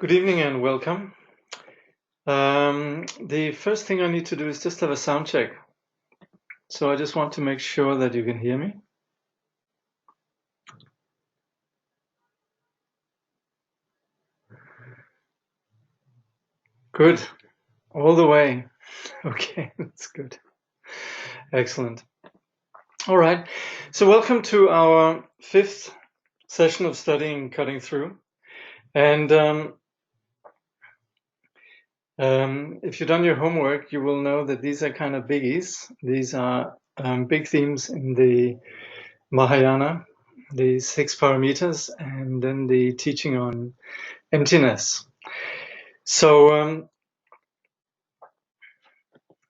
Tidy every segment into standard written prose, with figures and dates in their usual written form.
Good evening and welcome. The first thing I need to do is just have a sound check. So I just want to make sure that you can hear me. Good. All the way. Okay, that's good. Excellent. All right. So welcome to our fifth session of studying Cutting Through. And if you've done your homework, you will know that these are kind of biggies. These are big themes in the Mahayana, the 6 parameters, and then the teaching on emptiness. So,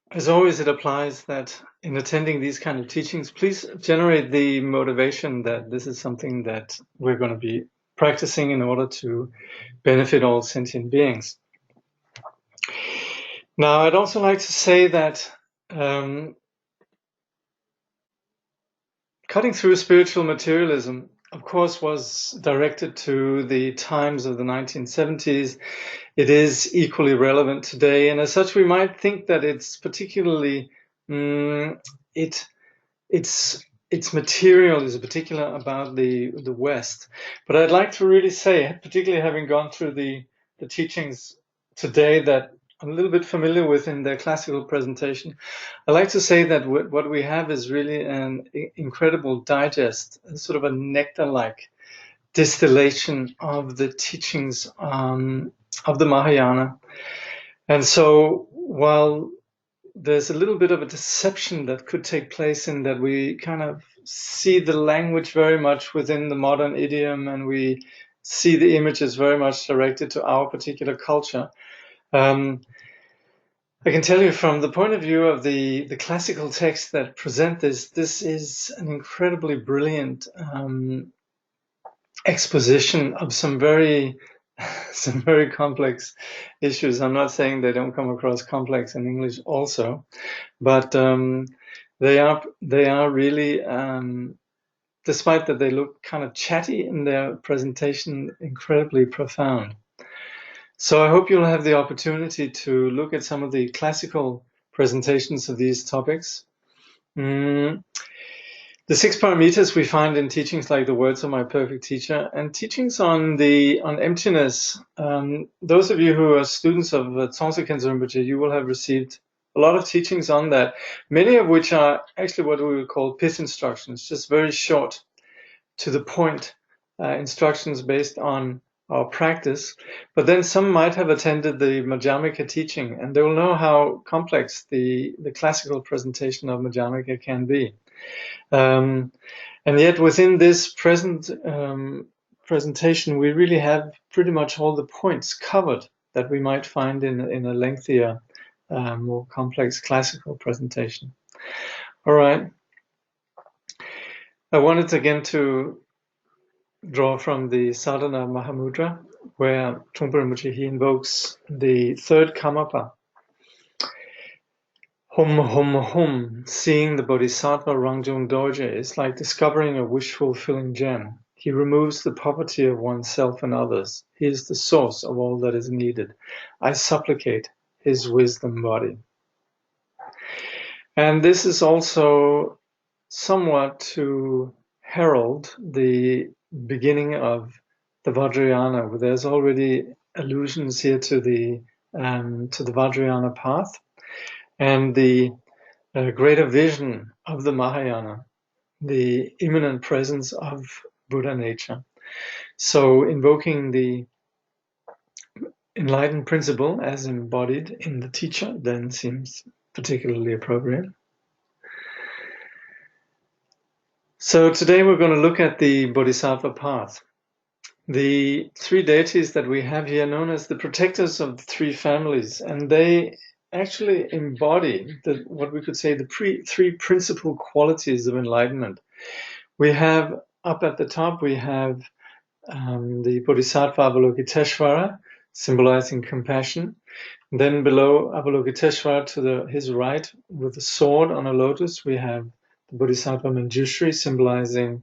as always, it applies that in attending these kind of teachings, please generate the motivation that this is something that we're going to be practicing in order to benefit all sentient beings. Now, I'd also like to say that cutting through spiritual materialism, of course, was directed to the times of the 1970s. It is equally relevant today, and as such, we might think that it's particularly its material is particular about the West. But I'd like to really say, particularly having gone through the teachings today that I'm a little bit familiar with in their classical presentation, I like to say that what we have is really an incredible digest, sort of a nectar-like distillation of the teachings of the Mahayana. And so while there's a little bit of a deception that could take place in that we kind of see the language very much within the modern idiom, and we see the images very much directed to our particular culture. I can tell you from the point of view of the classical texts that present this is an incredibly brilliant exposition of some very complex issues. I'm not saying they don't come across complex in English also, but they are really, despite that they look kind of chatty in their presentation, incredibly profound. So I hope you'll have the opportunity to look at some of the classical presentations of these topics. The 6 parameters we find in teachings like the words of my perfect teacher and teachings on emptiness. Those of you who are students of Tsongtse Khyentse Rinpoche, you will have received a lot of teachings on that, many of which are actually what we would call pith instructions, just very short, to the point instructions based on our practice. But then some might have attended the Madhyamika teaching, and they will know how complex the classical presentation of Madhyamika can be. And yet within this present presentation, we really have pretty much all the points covered that we might find in a lengthier, more complex classical presentation. All right. I wanted again to draw from the Sadhana Mahamudra, where Trungpa Rinpoche, he invokes the third Kamapa. Hum, hum, hum, seeing the Bodhisattva Rangjung Dorje is like discovering a wish-fulfilling gem. He removes the poverty of oneself and others. He is the source of all that is needed. I supplicate his wisdom body. And this is also somewhat to herald the beginning of the Vajrayana, where there's already allusions here to the Vajrayana path and the greater vision of the Mahayana, the immanent presence of Buddha nature. So invoking the enlightened principle as embodied in the teacher then seems particularly appropriate. So today we're going to look at the Bodhisattva path. The 3 deities that we have here known as the protectors of the 3 families, and they actually embody what we could say the 3 principal qualities of enlightenment. We have up at the top, we have the Bodhisattva Avalokiteshvara, symbolizing compassion. And then below Avalokiteshvara to his right with a sword on a lotus, we have the Bodhisattva Manjushri, symbolizing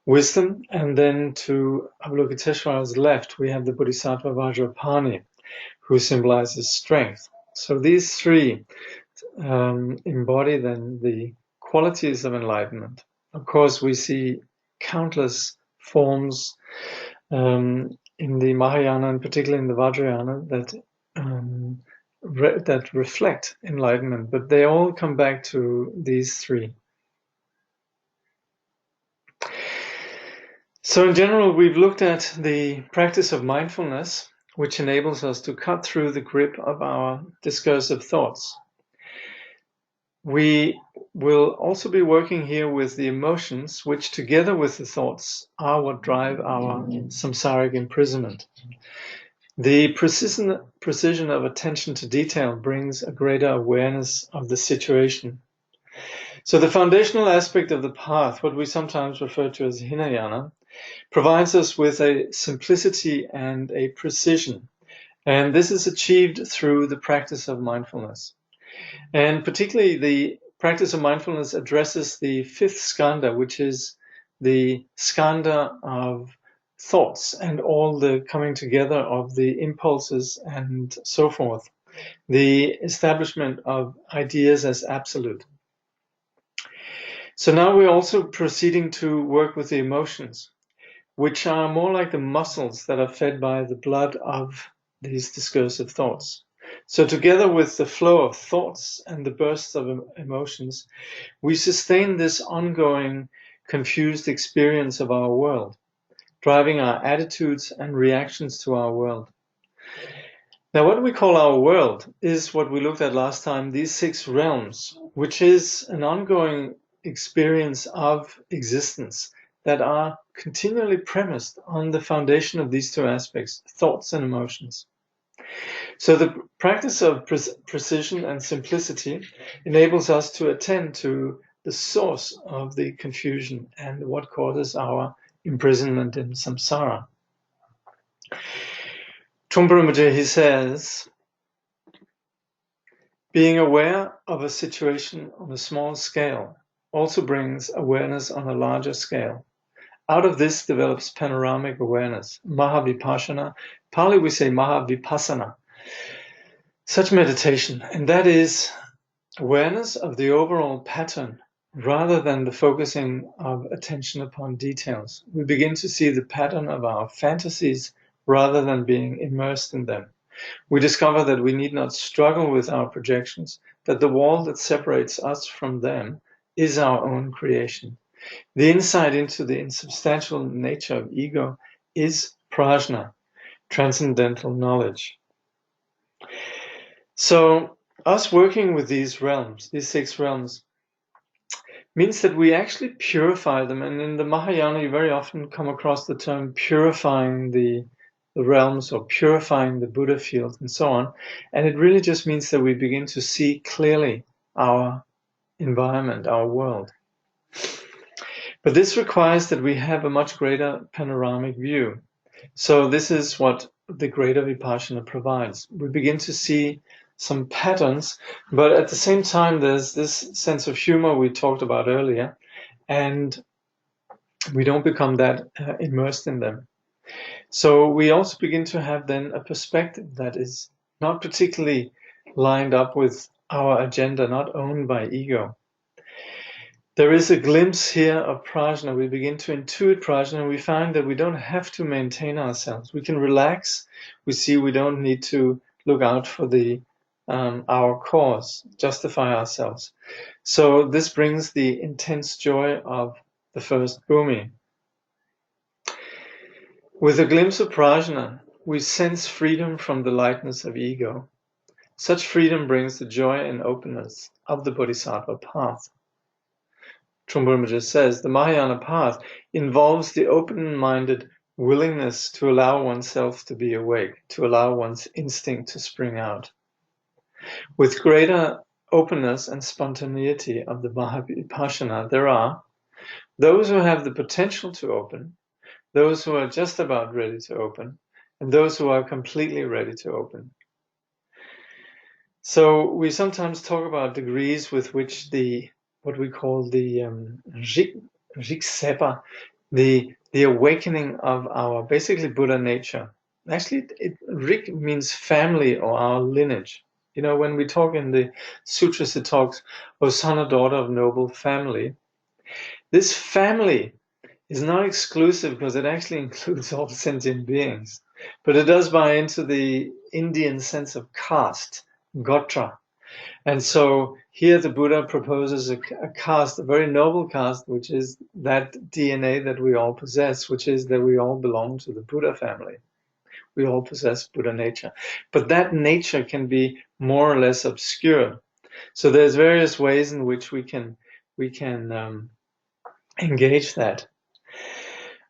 wisdom, and then to Avalokiteshvara's left, we have the Bodhisattva Vajrapani, who symbolizes strength. So these three embody then the qualities of enlightenment. Of course, we see countless forms in the Mahayana, and particularly in the Vajrayana, that reflect enlightenment, but they all come back to these three. So in general, we've looked at the practice of mindfulness, which enables us to cut through the grip of our discursive thoughts. We will also be working here with the emotions, which together with the thoughts are what drive our samsaric imprisonment. The precision of attention to detail brings a greater awareness of the situation. So the foundational aspect of the path, what we sometimes refer to as Hinayana, provides us with a simplicity and a precision. And this is achieved through the practice of mindfulness. And particularly the practice of mindfulness addresses the fifth skandha, which is the skandha of thoughts and all the coming together of the impulses and so forth, the establishment of ideas as absolute. So now we're also proceeding to work with the emotions, which are more like the muscles that are fed by the blood of these discursive thoughts. So together with the flow of thoughts and the bursts of emotions, we sustain this ongoing confused experience of our world, driving our attitudes and reactions to our world. Now, what we call our world is what we looked at last time, these 6 realms, which is an ongoing experience of existence that are continually premised on the foundation of these 2 aspects, thoughts and emotions. So the practice of precision and simplicity enables us to attend to the source of the confusion and what causes our imprisonment in samsara. Trungpa Rinpoche, he says, being aware of a situation on a small scale also brings awareness on a larger scale. Out of this develops panoramic awareness, mahavipassana. Pali we say mahavipassana. Such meditation, and that is awareness of the overall pattern rather than the focusing of attention upon details. We begin to see the pattern of our fantasies rather than being immersed in them. We discover that we need not struggle with our projections, that the wall that separates us from them is our own creation. The insight into the insubstantial nature of ego is prajna, transcendental knowledge. So us working with these realms, these 6 realms, means that we actually purify them. And in the Mahayana, you very often come across the term purifying the realms or purifying the Buddha field and so on. And it really just means that we begin to see clearly our environment, our world. But this requires that we have a much greater panoramic view. So this is what the greater Vipassana provides. We begin to see some patterns, but at the same time, there's this sense of humor we talked about earlier, and we don't become that immersed in them. So we also begin to have then a perspective that is not particularly lined up with our agenda, not owned by ego. There is a glimpse here of prajna. We begin to intuit prajna, and we find that we don't have to maintain ourselves. We can relax. We see we don't need to look out for our cause, justify ourselves. So this brings the intense joy of the first bhumi. With a glimpse of prajna, we sense freedom from the lightness of ego. Such freedom brings the joy and openness of the bodhisattva path. Trungpa Rinpoche says, the Mahayana path involves the open-minded willingness to allow oneself to be awake, to allow one's instinct to spring out. With greater openness and spontaneity of the Mahavipassana, there are those who have the potential to open, those who are just about ready to open, and those who are completely ready to open. So we sometimes talk about degrees with which what we call the Jigsepa the awakening of our basically Buddha nature. Actually, Rik means family or our lineage. You know, when we talk in the sutras, it talks, O son or daughter of noble family. This family is not exclusive because it actually includes all sentient beings, but it does buy into the Indian sense of caste, gotra. And so here the Buddha proposes a caste, a very noble caste, which is that DNA that we all possess, which is that we all belong to the Buddha family. We all possess Buddha nature. But that nature can be more or less obscured. So there's various ways in which we can engage that.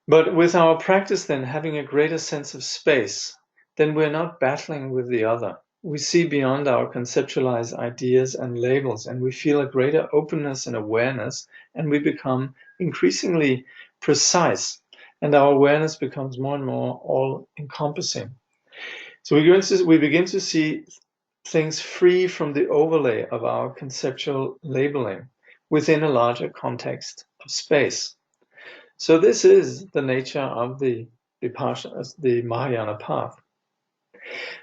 But with our practice then having a greater sense of space, then we're not battling with the other. We see beyond our conceptualized ideas and labels, and we feel a greater openness and awareness, and we become increasingly precise, and our awareness becomes more and more all-encompassing. So we begin to see things free from the overlay of our conceptual labeling within a larger context of space. So this is the nature of the Mahayana path.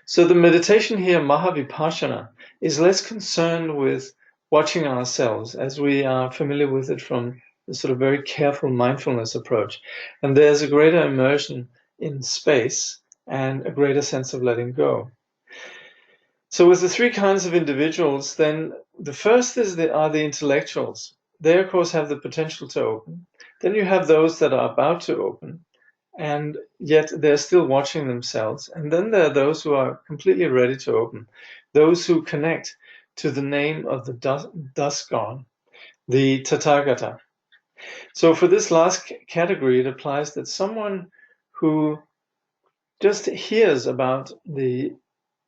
So the meditation here, Mahavipassana, is less concerned with watching ourselves, as we are familiar with it from the sort of very careful mindfulness approach. And there's a greater immersion in space and a greater sense of letting go. So with the three kinds of individuals, then the first are the intellectuals. They, of course, have the potential to open. Then you have those that are about to open, and yet they're still watching themselves. And then there are those who are completely ready to open, those who connect to the name of the dust gone, the Tathagata. So for this last category, it applies that someone who just hears about the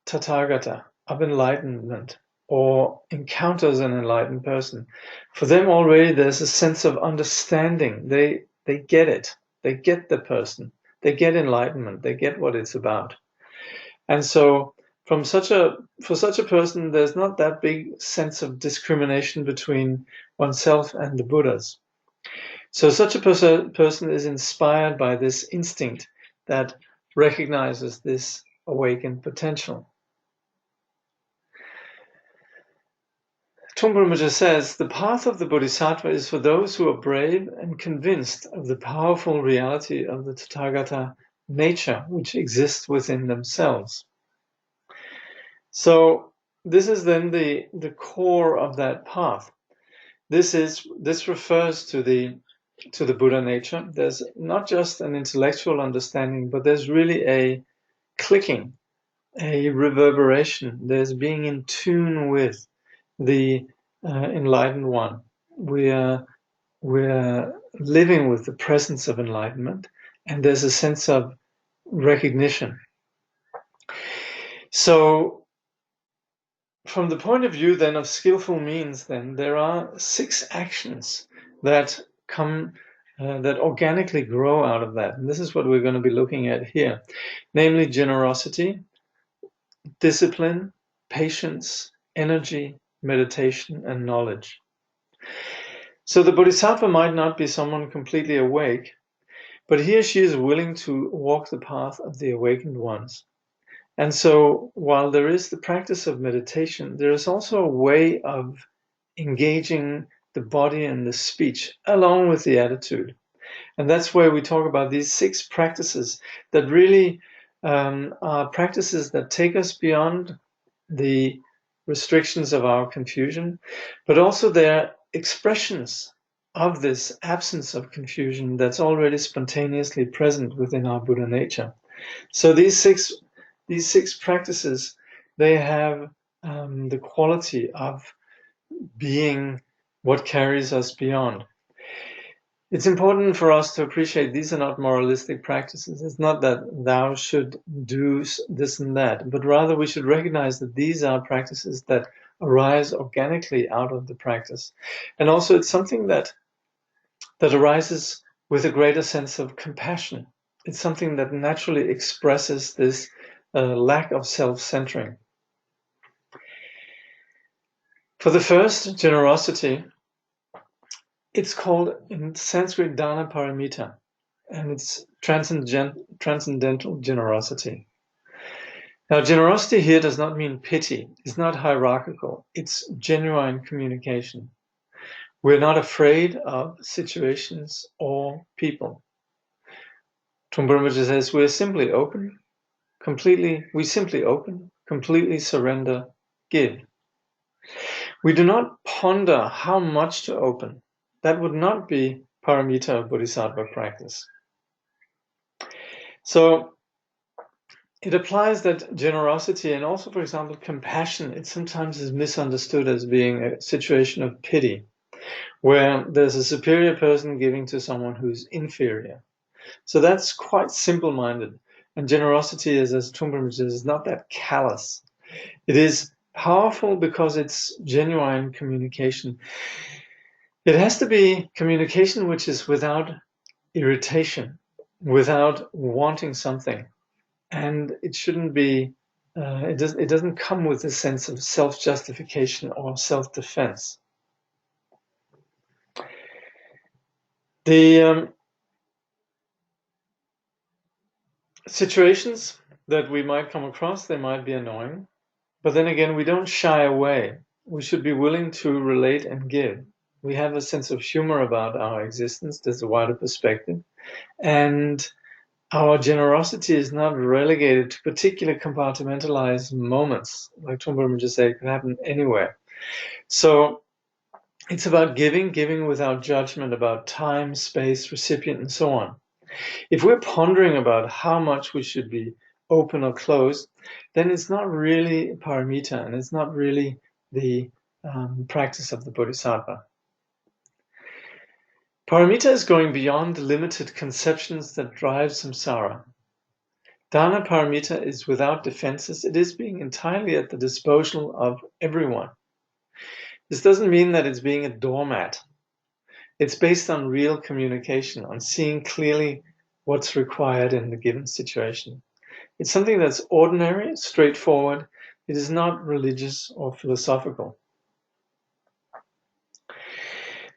Tathagata of enlightenment or encounters an enlightened person, for them already there's a sense of understanding. They get it. They get the person. They get enlightenment. They get what it's about. And so for such a person, there's not that big sense of discrimination between oneself and the Buddhas. So such a person is inspired by this instinct that recognizes this awakened potential. Trungpa Rinpoche says, the path of the Bodhisattva is for those who are brave and convinced of the powerful reality of the Tathagata nature which exists within themselves. So this is then the core of that path. This refers to the Buddha nature. There's not just an intellectual understanding, but there's really a clicking, a reverberation. There's being in tune with the enlightened one. We're living with the presence of enlightenment, and there's a sense of recognition. So from the point of view then of skillful means, then there are 6 actions that come that organically grow out of that. And this is what we're going to be looking at here, namely generosity, discipline, patience, energy, meditation, and knowledge. So the Bodhisattva might not be someone completely awake, but he or she is willing to walk the path of the awakened ones. And so while there is the practice of meditation, there is also a way of engaging the body and the speech along with the attitude. And that's where we talk about these 6 practices that really are practices that take us beyond the restrictions of our confusion, but also they're expressions of this absence of confusion that's already spontaneously present within our Buddha nature. So these six practices, they have the quality of being what carries us beyond. It's important for us to appreciate these are not moralistic practices. It's not that thou should do this and that, but rather we should recognize that these are practices that arise organically out of the practice. And also it's something that arises with a greater sense of compassion. It's something that naturally expresses this lack of self-centering. For the first, generosity, it's called in Sanskrit dana paramita. and it's transcendental generosity. Now, generosity here does not mean pity. It's not hierarchical. It's genuine communication. We're not afraid of situations or people. Trungpa Rinpoche says we simply open, completely surrender, give. We do not ponder how much to open. That would not be paramita of bodhisattva practice. So it applies that generosity and also, for example, compassion, it sometimes is misunderstood as being a situation of pity, where there's a superior person giving to someone who's inferior. So that's quite simple-minded. And generosity, as Trungpa Rinpoche says, is not that callous. It is powerful because it's genuine communication. It has to be communication which is without irritation, without wanting something. And it shouldn't be, it doesn't come with a sense of self-justification or self-defense. The situations that we might come across, they might be annoying, but then again, we don't shy away. We should be willing to relate and give. We have a sense of humor about our existence. There's a wider perspective. And our generosity is not relegated to particular compartmentalized moments. Like Trungpa Rinpoche said, it can happen anywhere. So it's about giving without judgment about time, space, recipient, and so on. If we're pondering about how much we should be open or closed, then it's not really paramita, and it's not really the practice of the bodhisattva. Paramita is going beyond the limited conceptions that drive samsara. Dana paramita is without defenses. It is being entirely at the disposal of everyone. This doesn't mean that it's being a doormat. It's based on real communication, on seeing clearly what's required in the given situation. It's something that's ordinary, straightforward. It is not religious or philosophical.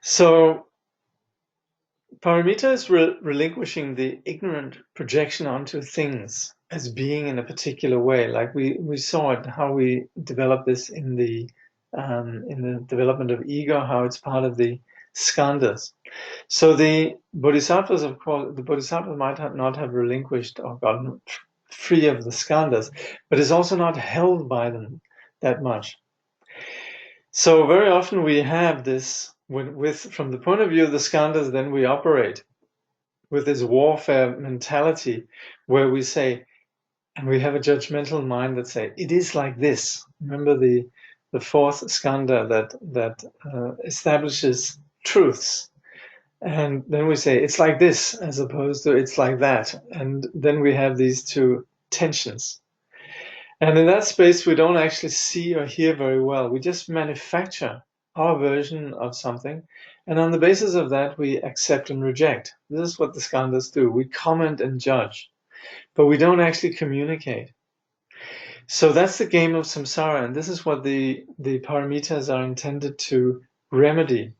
So paramita is relinquishing the ignorant projection onto things as being in a particular way. Like we saw it, how we develop this in the development of ego, how it's part of the skandhas. So the bodhisattvas, of course, the bodhisattva might not have relinquished or gotten free of the skandhas, but is also not held by them that much. So very often we have this, from the point of view of the skandhas, then we operate with this warfare mentality where we say, and we have a judgmental mind that say, it is like this. Remember the fourth skandha that establishes truths. And then we say, it's like this, as opposed to it's like that. And then we have these two tensions. And in that space, we don't actually see or hear very well. We just manufacture our version of something. And on the basis of that, we accept and reject. This is what the skandhas do. We comment and judge, but we don't actually communicate. So that's the game of samsara. And this is what the paramitas are intended to remedy.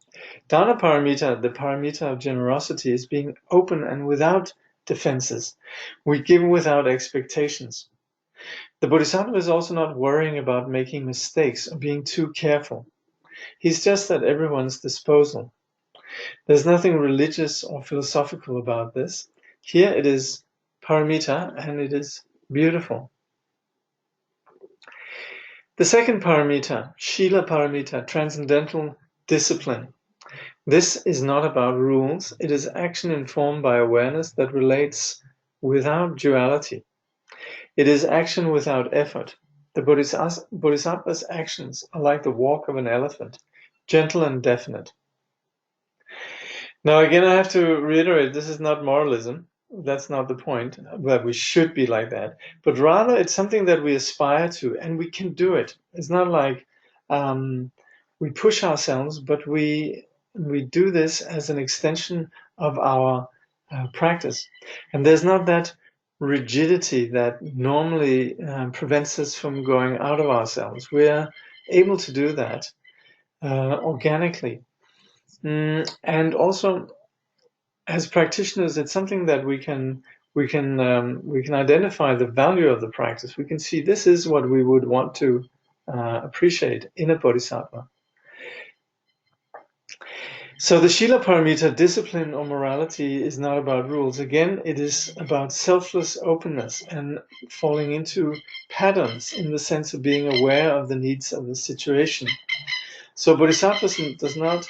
Dana paramita, the paramita of generosity, is being open and without defenses. We give without expectations. The bodhisattva is also not worrying about making mistakes or being too careful. He's just at everyone's disposal. There's nothing religious or philosophical about this. Here it is paramita, and it is beautiful. The second paramita, Shila paramita, transcendental discipline. This is not about rules. It is action informed by awareness that relates without duality. It is action without effort. The bodhisattva's actions are like the walk of an elephant, gentle and definite. Now, again, I have to reiterate, this is not moralism. That's not the point, that we should be like that. But rather, it's something that we aspire to, and we can do it. It's not like we push ourselves, but we do this as an extension of our practice. And there's not that rigidity that normally prevents us from going out of ourselves. We're able to do that organically. And also, as practitioners, it's something that we can identify the value of the practice. We can see this is what we would want to appreciate in a bodhisattva. So the Shila Paramita, discipline or morality, is not about rules. Again, it is about selfless openness and falling into patterns in the sense of being aware of the needs of the situation. So bodhisattva does not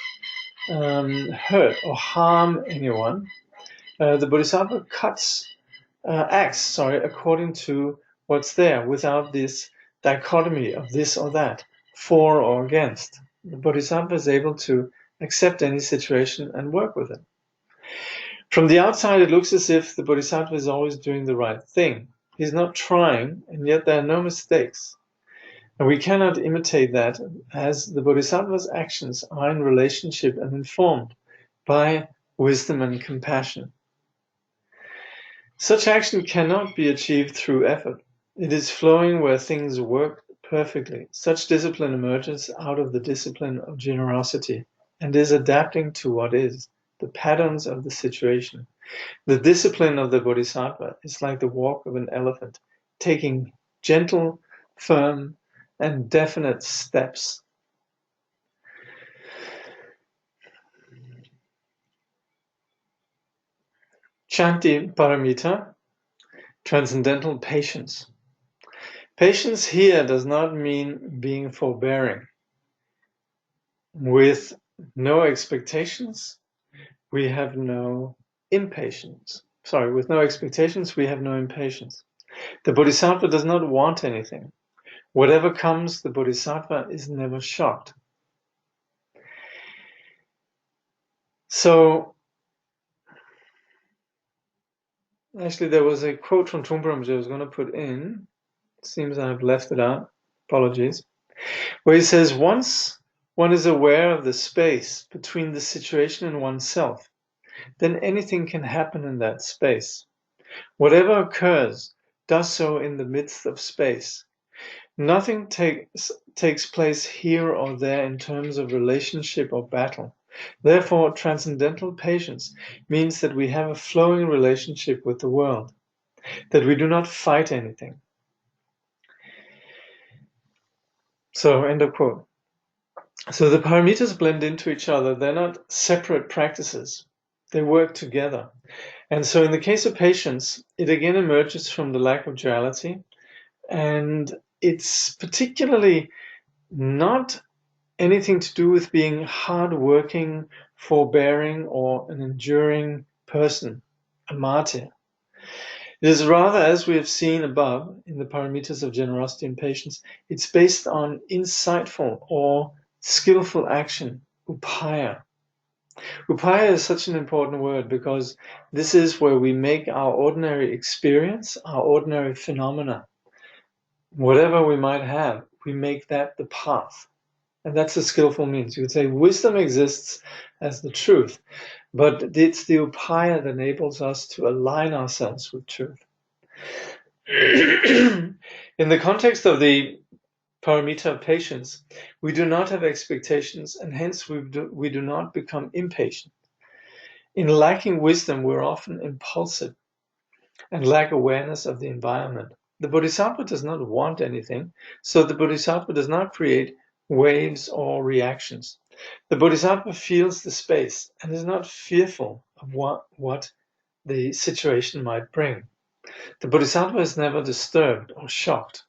hurt or harm anyone. The bodhisattva acts according to what's there, without this dichotomy of this or that, for or against. The bodhisattva is able to accept any situation and work with it. From the outside, it looks as if the bodhisattva is always doing the right thing. He's not trying, and yet there are no mistakes. And we cannot imitate that, as the bodhisattva's actions are in relationship and informed by wisdom and compassion. Such action cannot be achieved through effort. It is flowing where things work perfectly. Such discipline emerges out of the discipline of generosity and is adapting to what is, the patterns of the situation. The discipline of the bodhisattva is like the walk of an elephant, taking gentle, firm, and definite steps. Shanti Paramita, transcendental patience. Patience here does not mean being forbearing. With no expectations, we have no impatience. With no expectations, we have no impatience. The bodhisattva does not want anything. Whatever comes, the bodhisattva is never shocked. So, actually, there was a quote from Trungpa which I was going to put in. It seems I've left it out. Apologies. Where he says, once one is aware of the space between the situation and oneself, then anything can happen in that space. Whatever occurs does so in the midst of space. Nothing takes place here or there in terms of relationship or battle. Therefore, transcendental patience means that we have a flowing relationship with the world, that we do not fight anything. So, end of quote. So the paramitas blend into each other. They're not separate practices. They work together. And so in the case of patience, it again emerges from the lack of duality. And it's particularly not anything to do with being hardworking, forbearing, or an enduring person, a martyr. It is rather, as we have seen above in the paramitas of generosity and patience, it's based on insightful or skillful action, upaya. Upaya is such an important word because this is where we make our ordinary experience, our ordinary phenomena, whatever we might have, we make that the path. And that's a skillful means. You would say wisdom exists as the truth, but it's the upaya that enables us to align ourselves with truth. In the context of the paramita of patience, we do not have expectations, and hence we do not become impatient. In lacking wisdom, we're often impulsive and lack awareness of the environment. The bodhisattva does not want anything, so the bodhisattva does not create waves or reactions. The bodhisattva feels the space and is not fearful of what the situation might bring. The bodhisattva is never disturbed or shocked.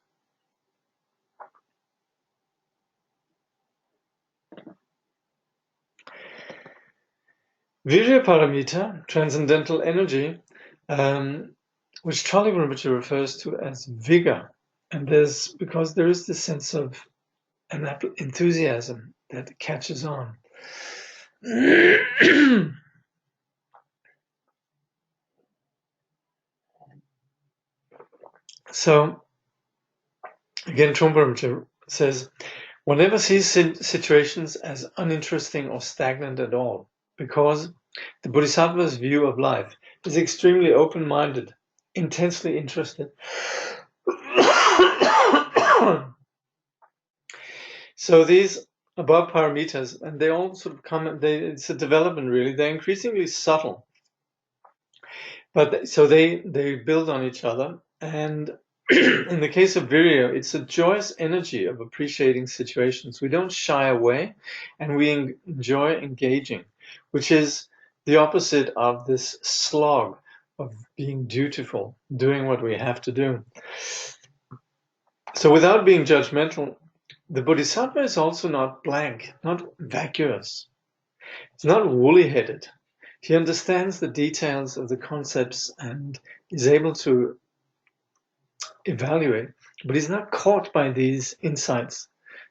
Virya Paramita, transcendental energy, which Charlie Rinpoche refers to as vigor. And because there is this sense of an enthusiasm that catches on. So, again, Trungpa Rinpoche says, one never sees situations as uninteresting or stagnant at all, because the Bodhisattva's view of life is extremely open-minded, intensely interested. So these above paramitas, and they all sort of come, it's a development really, they're increasingly subtle But so they build on each other. And in the case of virya, it's a joyous energy of appreciating situations. We don't shy away, and we enjoy engaging, which is the opposite of this slog of being dutiful, doing what we have to do. So without being judgmental, the Bodhisattva is also not blank, not vacuous. It's not woolly-headed. He understands the details of the concepts and is able to evaluate, but he's not caught by these insights,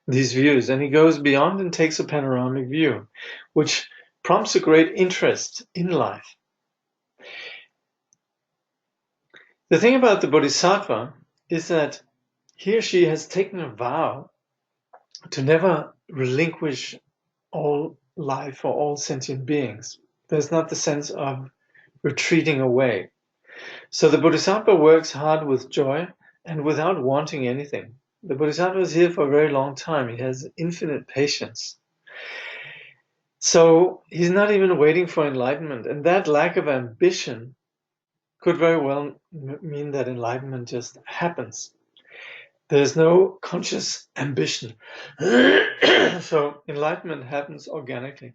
these views, and he goes beyond and takes a panoramic view, which prompts a great interest in life. The thing about the Bodhisattva is that he or she has taken a vow to never relinquish all life or all sentient beings. There's not the sense of retreating away. So the Bodhisattva works hard with joy and without wanting anything. The Bodhisattva is here for a very long time. He has infinite patience. So he's not even waiting for enlightenment. And that lack of ambition could very well mean that enlightenment just happens. There's no conscious ambition. So enlightenment happens organically.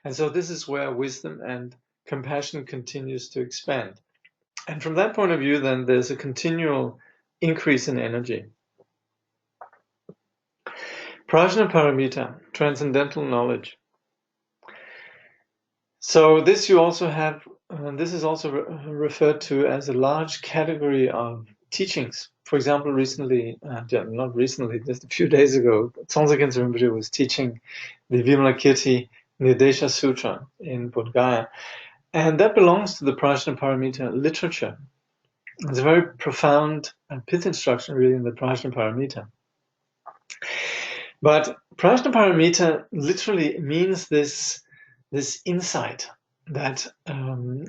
And so this is where wisdom and compassion continues to expand. And from that point of view, then there's a continual increase in energy. Prajna Paramita, transcendental knowledge. So this you also have, this is also referred to as a large category of teachings. For example, not recently, just a few days ago, Tsongtse Rinpoche was teaching the Vimalakirti Nirdesha Sutra in Bodh Gaya. And that belongs to the Prajna Paramita literature. It's a very profound pith instruction, really, in the Prajna Paramita. But Prajna Paramita literally means this insight that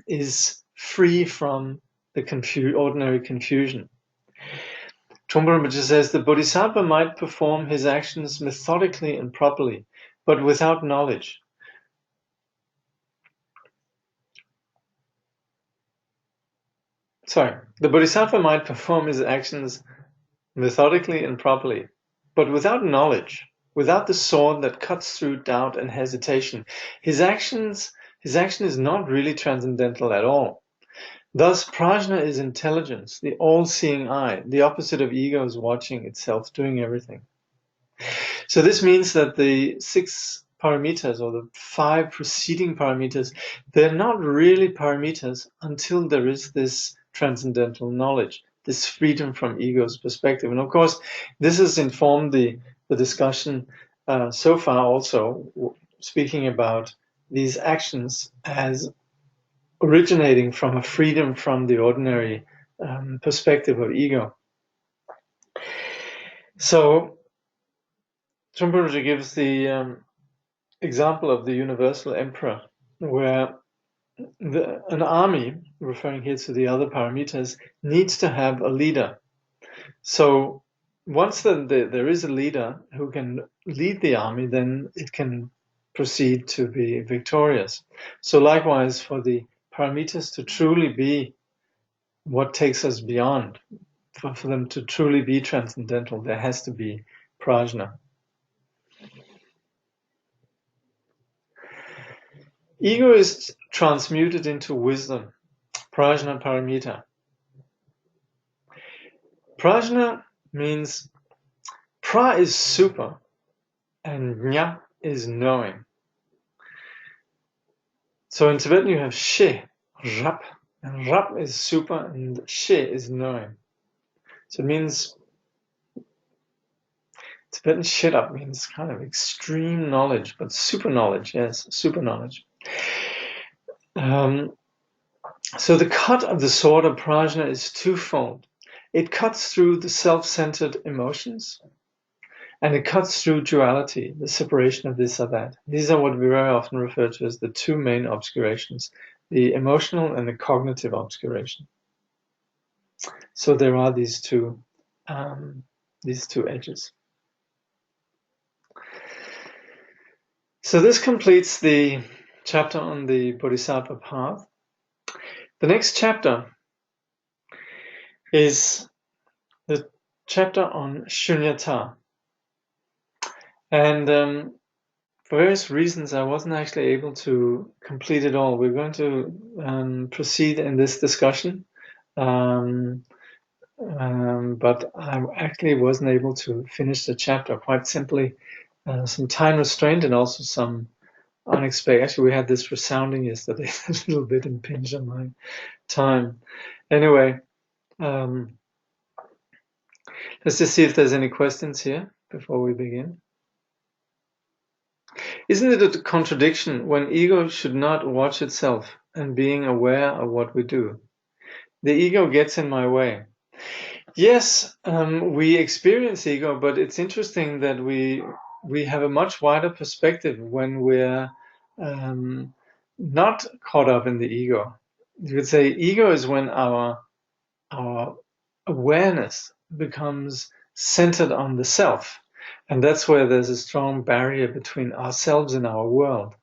is free from the ordinary confusion. Trungpa Rinpoche says the Bodhisattva might perform his actions methodically and properly, but without knowledge. The Bodhisattva might perform his actions methodically and properly, but without knowledge, without the sword that cuts through doubt and hesitation. His action is not really transcendental at all. Thus, prajna is intelligence, the all-seeing eye, the opposite of ego is watching itself, doing everything. So this means that the 6 paramitas, or the 5 preceding paramitas, they're not really paramitas until there is this transcendental knowledge, this freedom from ego's perspective. And of course, this has informed the discussion so far also, speaking about these actions as originating from a freedom from the ordinary perspective of ego. So Trungpa Rinpoche gives the example of the universal emperor, where an army, referring here to the other paramitas, needs to have a leader. So once there is a leader who can lead the army, then it can proceed to be victorious. So likewise, for the paramitas to truly be what takes us beyond, for them to truly be transcendental, there has to be prajna. Ego is transmuted into wisdom, prajna paramita. Prajna means pra is super and jna is knowing. So in Tibetan you have she, rap, and rap is super and she is knowing. So it means, Tibetan shirap means kind of extreme knowledge, but super knowledge, yes, super knowledge. So the cut of the sword of prajna is twofold. It cuts through the self-centered emotions, and it cuts through duality, the separation of this or that. These are what we very often refer to as the 2 main obscurations, the emotional and the cognitive obscuration. So there are these two edges. So this completes the chapter on the Bodhisattva path. The next chapter is the chapter on shunyata. And for various reasons, I wasn't actually able to complete it all. We're going to proceed in this discussion, but I actually wasn't able to finish the chapter, quite simply some time restraint and also some unexpected. Actually, we had this resounding yesterday, a little bit impinged on my time. Anyway, let's just see if there's any questions here before we begin. Isn't it a contradiction when ego should not watch itself and being aware of what we do? The ego gets in my way. Yes, we experience ego, but it's interesting that we have a much wider perspective when we're not caught up in the ego. You could say ego is when our awareness becomes centered on the self. And that's where there's a strong barrier between ourselves and our world.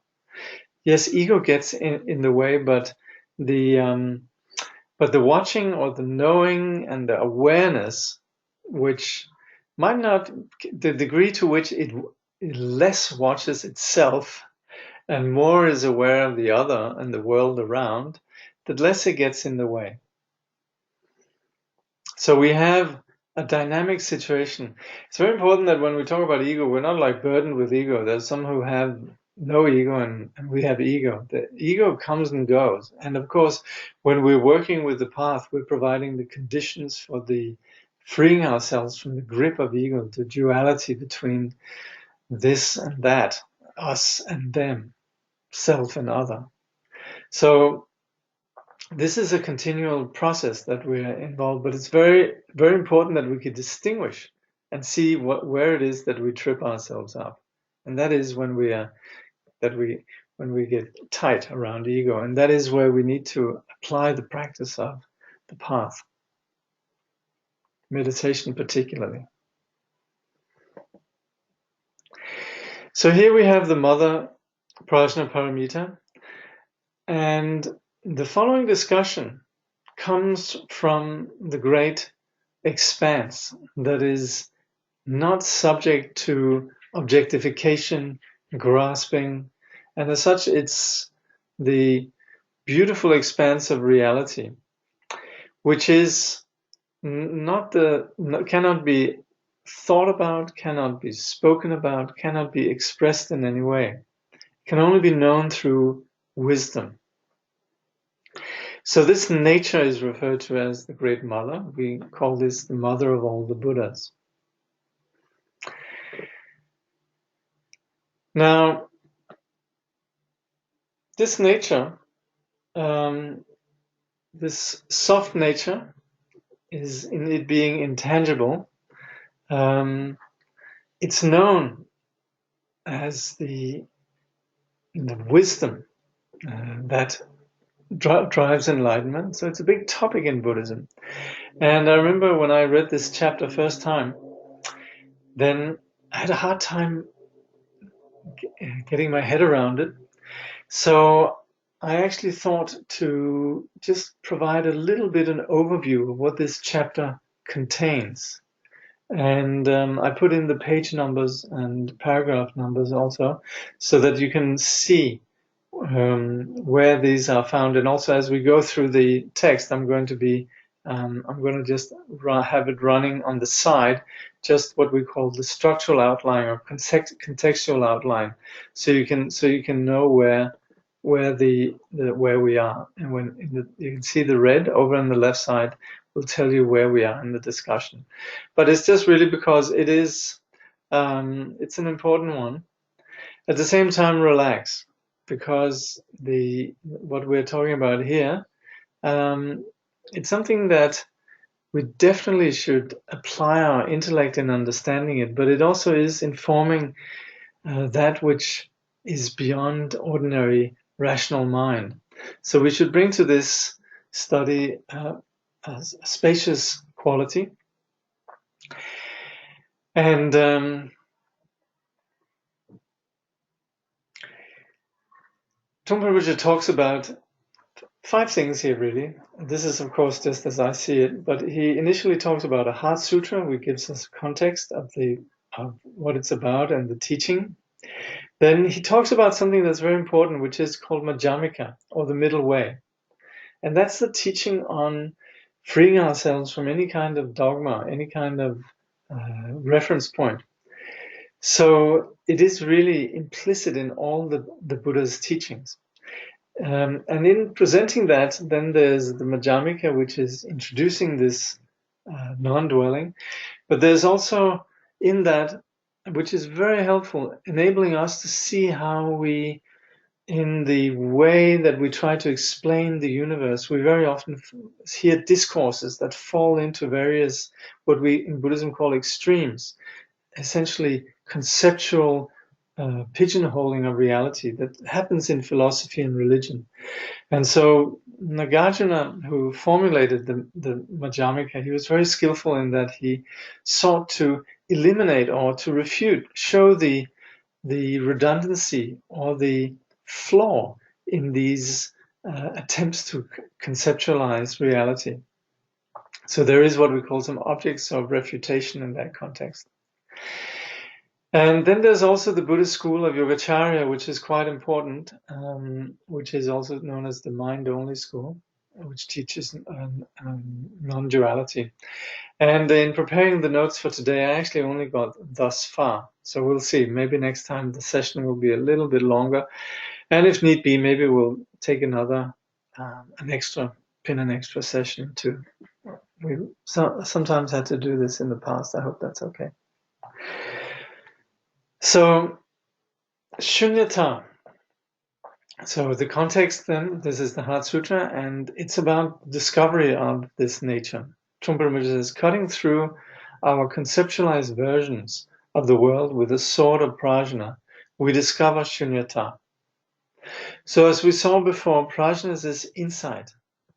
Yes, ego gets in the way, but the watching or the knowing and the awareness, which might not, the degree to which it less watches itself and more is aware of the other and the world around, the less it gets in the way. So we have a dynamic situation. It's very important that when we talk about ego, we're not like burdened with ego. There's some who have no ego and we have ego. The ego comes and goes. And of course, when we're working with the path, we're providing the conditions for the freeing ourselves from the grip of ego, the duality between this and that, us and them, self and other. So this is a continual process that we're involved, but it's very, very important that we can distinguish and see where it is that we trip ourselves up, and that is when we get tight around ego, and that is where we need to apply the practice of the path, meditation particularly. So here we have the mother Prajnaparamita, and the following discussion comes from the great expanse that is not subject to objectification, grasping, and as such it's the beautiful expanse of reality, which is cannot be thought about, cannot be spoken about, cannot be expressed in any way. It can only be known through wisdom. So this nature is referred to as the Great Mother. We call this the mother of all the Buddhas. Now, this nature, this soft nature, is in it being intangible. It's known as the wisdom that drives enlightenment. So it's a big topic in Buddhism. And I remember when I read this chapter first time, then I had a hard time getting my head around it. So I actually thought to just provide a little bit an overview of what this chapter contains. And I put in the page numbers and paragraph numbers also, so that you can see where these are found. And also, as we go through the text, I'm going to just have it running on the side, just what we call the structural outline or contextual outline, so you can know where we are. And when you can see the red over on the left side will tell you where we are in the discussion. But it's just really because it is it's an important one. At the same time, relax, because what we're talking about here, it's something that we definitely should apply our intellect in understanding it, but it also is informing that which is beyond ordinary rational mind. So we should bring to this study a spacious quality. And Trungpa Rinpoche talks about 5 things here, really. This is, of course, just as I see it, but he initially talks about a Heart Sutra, which gives us context of what it's about and the teaching. Then he talks about something that's very important, which is called Madhyamika, or the middle way. And that's the teaching on freeing ourselves from any kind of dogma, any kind of reference point. So it is really implicit in all the Buddha's teachings. And in presenting that, then there's the Madhyamika, which is introducing this non-dwelling. But there's also in that, which is very helpful, enabling us to see how we, in the way that we try to explain the universe, we very often hear discourses that fall into various, what we in Buddhism call extremes, essentially conceptual pigeonholing of reality that happens in philosophy and religion. And so Nagarjuna, who formulated the Madhyamika, he was very skillful in that he sought to eliminate or to refute, show the redundancy or the flaw in these attempts to conceptualize reality. So there is what we call some objects of refutation in that context. And then there's also the Buddhist school of Yogacarya, which is quite important, which is also known as the mind-only school, which teaches non-duality. And in preparing the notes for today, I actually only got thus far. So we'll see. Maybe next time the session will be a little bit longer. And if need be, maybe we'll take another, an extra session too. We sometimes had to do this in the past. I hope that's okay. So, Shunyata. So the context then, this is the Heart Sutra, and it's about discovery of this nature. Trungpa Rinpoche says, cutting through our conceptualized versions of the world with a sword of prajna, we discover Shunyata. So as we saw before, prajna is this insight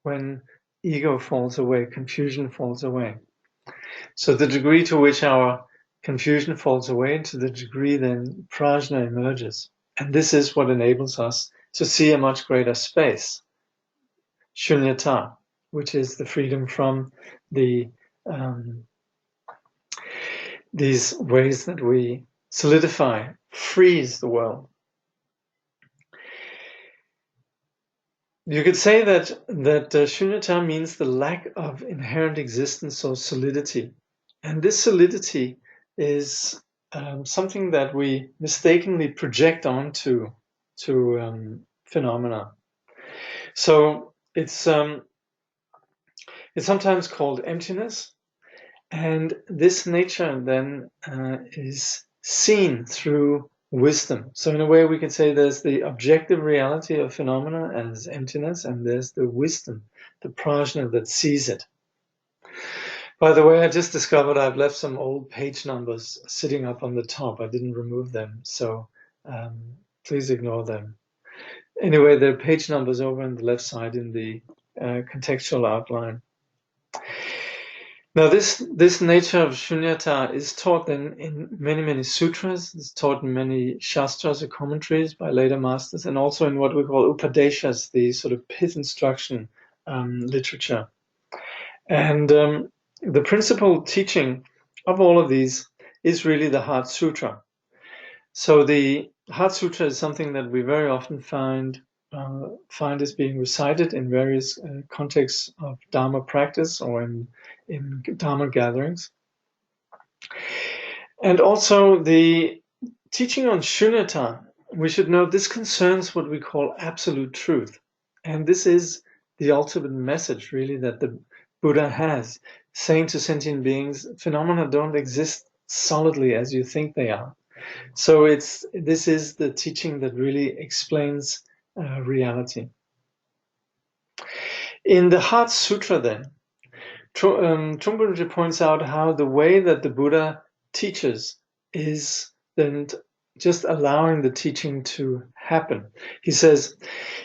when ego falls away, confusion falls away. So the degree to which our confusion falls away, to the degree then prajna emerges. And this is what enables us to see a much greater space, shunyata, which is the freedom from these ways that we solidify, freeze the world. You could say that shunyata means the lack of inherent existence or solidity. And this solidity is something that we mistakenly project onto phenomena. So it's sometimes called emptiness, and this nature then is seen through wisdom. So in a way we could say there's the objective reality of phenomena as emptiness, and there's the wisdom, the prajna that sees it. By the way, I just discovered I've left some old page numbers sitting up on the top. I didn't remove them, so please ignore them. Anyway, there are page numbers over on the left side in the contextual outline. Now, this nature of shunyata is taught in many sutras. It's taught in many shastras or commentaries by later masters, and also in what we call upadeshas, the sort of pith instruction literature. And the principal teaching of all of these is really the Heart Sutra. So the Heart Sutra is something that we very often find as being recited in various contexts of Dharma practice or in Dharma gatherings. And also the teaching on shunyata, we should know this concerns what we call absolute truth. And this is the ultimate message, really, that the Buddha has, saying to sentient beings, phenomena don't exist solidly as you think they are. So this is the teaching that really explains reality. In the Heart Sutra, then, Trungpa Rinpoche points out how the way that the Buddha teaches is then just allowing the teaching to happen. He says,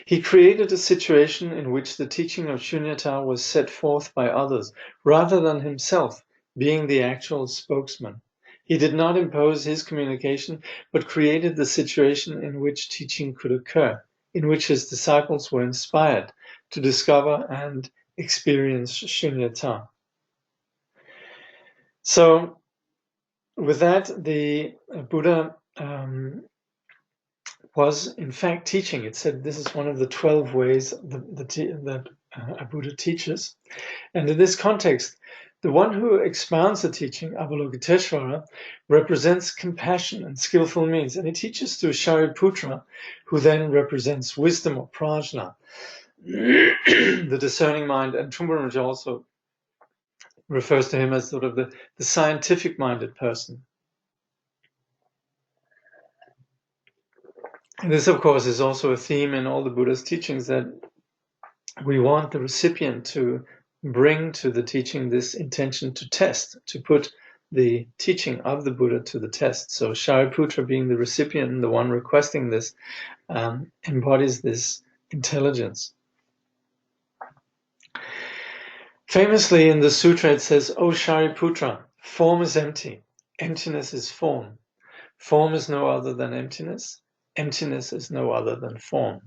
he created a situation in which the teaching of shunyata was set forth by others, rather than himself being the actual spokesman. He did not impose his communication, but created the situation in which teaching could occur, in which his disciples were inspired to discover and experience shunyata. So with that, the Buddha was in fact teaching. It said this is one of the 12 ways that a Buddha teaches. And in this context, the one who expounds the teaching, Avalokiteshvara, represents compassion and skillful means. And he teaches to Shariputra, who then represents wisdom or prajna, the discerning mind. And Trungpa Rinpoche also refers to him as sort of the scientific-minded person. And this, of course, is also a theme in all the Buddha's teachings, that we want the recipient to bring to the teaching this intention to test, to put the teaching of the Buddha to the test. So Shariputra, being the recipient and the one requesting this, embodies this intelligence. Famously in the sutra it says, O Shariputra, form is empty, emptiness is form. Form is no other than emptiness, emptiness is no other than form.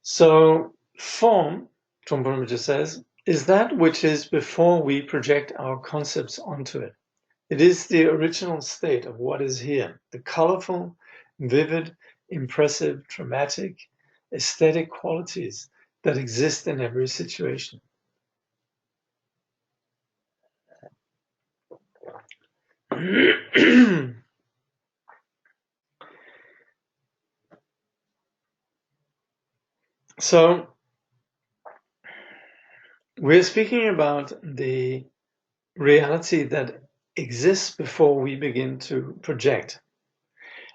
So form, Trungpa Rinpoche says, is that which is before we project our concepts onto it. It is the original state of what is here, the colorful, vivid, impressive, dramatic, aesthetic qualities that exist in every situation. So, we're speaking about the reality that exists before we begin to project.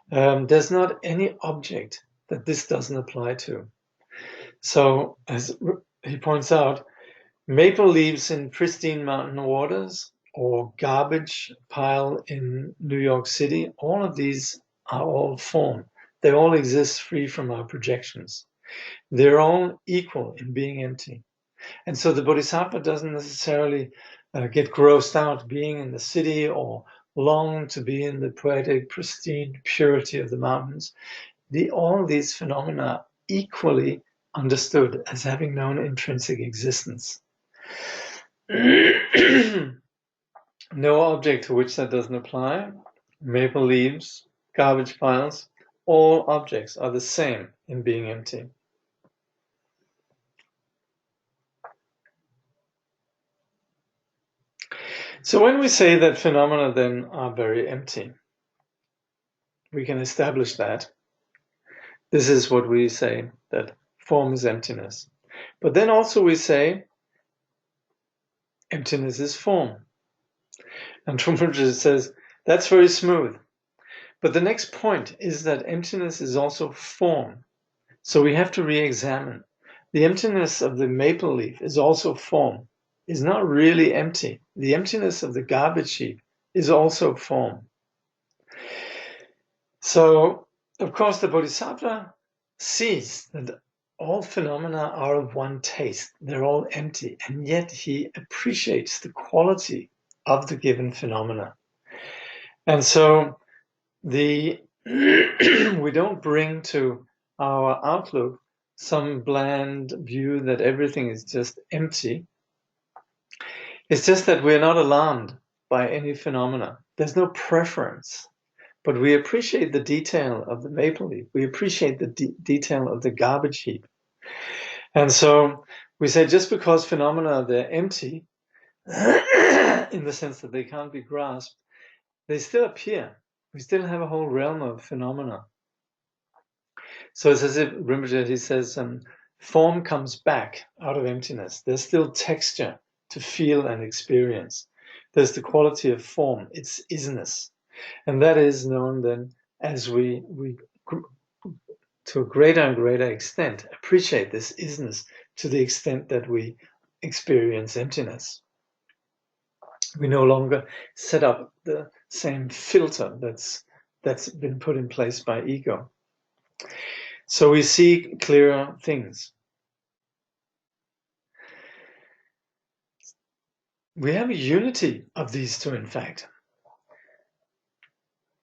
There's not any object that this doesn't apply to. So, as he points out, maple leaves in pristine mountain waters or garbage pile in New York City, all of these are all form. They all exist free from our projections. They're all equal in being empty. And so the Bodhisattva doesn't necessarily get grossed out being in the city or long to be in the poetic, pristine purity of the mountains. All these phenomena equally understood as having known intrinsic existence. No object to which that doesn't apply. Maple leaves, garbage piles, all objects are the same in being empty. So when we say that phenomena then are very empty, we can establish that. This is what we say, that form is emptiness. But then also we say emptiness is form. And Trungpa says that's very smooth. But the next point is that emptiness is also form. So we have to re-examine. The emptiness of the maple leaf is also form, is not really empty. The emptiness of the garbage heap is also form. So, of course, the Bodhisattva sees that all phenomena are of one taste. They're all empty, and yet he appreciates the quality of the given phenomena. And so we don't bring to our outlook some bland view that everything is just empty. It's just that we're not alarmed by any phenomena. There's no preference. But we appreciate the detail of the maple leaf. We appreciate the detail of the garbage heap. And so we say just because phenomena, they're empty, in the sense that they can't be grasped, they still appear. We still have a whole realm of phenomena. So it's as if Rinpoche, he says, form comes back out of emptiness. There's still texture to feel and experience. There's the quality of form, its isness. And that is known then as we to a greater and greater extent appreciate this isness to the extent that we experience emptiness. We no longer set up the same filter that's been put in place by ego. So we see clearer things. We have a unity of these two, in fact.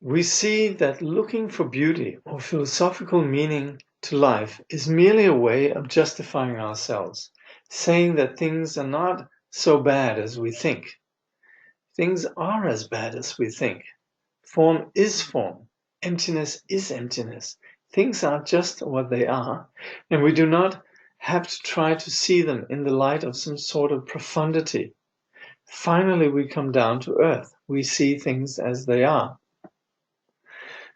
we see that looking for beauty or philosophical meaning to life is merely a way of justifying ourselves, saying that things are not so bad as we think. Things are as bad as we think. Form is form. Emptiness is emptiness. Things are just what they are, and we do not have to try to see them in the light of some sort of profundity. Finally, we come down to earth. We see things as they are.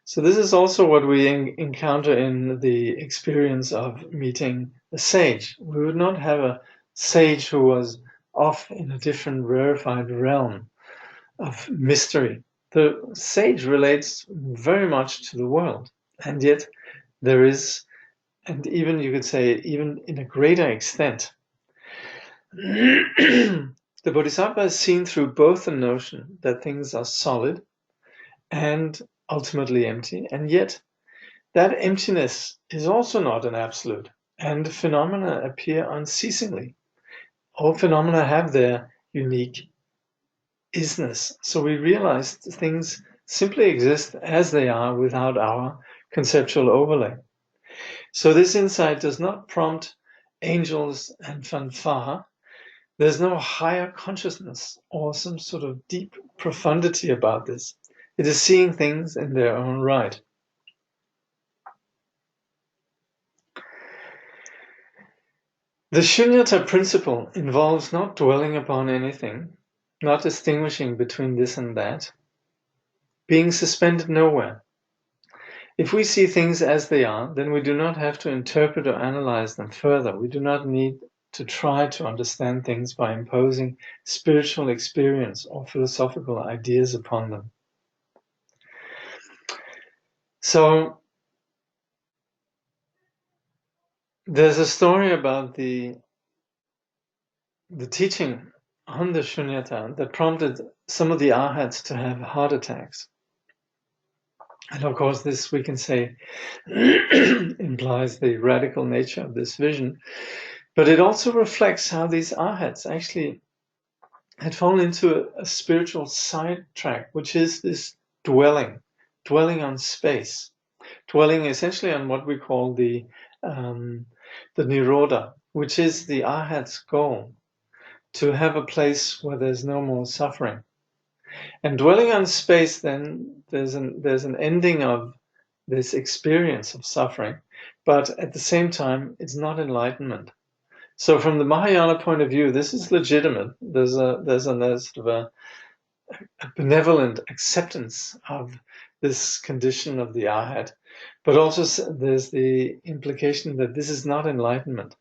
So this is also what we encounter in the experience of meeting a sage. We would not have a sage who was off in a different rarefied realm of mystery. The sage relates very much to the world, and yet there is, and even you could say, even in a greater extent, the Bodhisattva is seen through both the notion that things are solid and ultimately empty, and yet that emptiness is also not an absolute, and phenomena appear unceasingly. All phenomena have their unique isness, so we realize things simply exist as they are without our conceptual overlay. So this insight does not prompt angels and fanfare. There's no higher consciousness or some sort of deep profundity about this. It is seeing things in their own right. The shunyata principle involves not dwelling upon anything, not distinguishing between this and that, being suspended nowhere. If we see things as they are, then we do not have to interpret or analyze them further. We do not need to try to understand things by imposing spiritual experience or philosophical ideas upon them. So there's a story about the teaching on the shunyata that prompted some of the arhats to have heart attacks. And of course, this, we can say, implies the radical nature of this vision. But it also reflects how these arhats actually had fallen into a spiritual sidetrack, which is this dwelling on space, dwelling essentially on what we call the nirodha, which is the arhat's goal, to have a place where there's no more suffering. And dwelling on space, then there's an ending of this experience of suffering, but at the same time, it's not enlightenment. So from the Mahayana point of view, this is legitimate. There's a sort of a benevolent acceptance of this condition of the arhat, but also there's the implication that this is not enlightenment.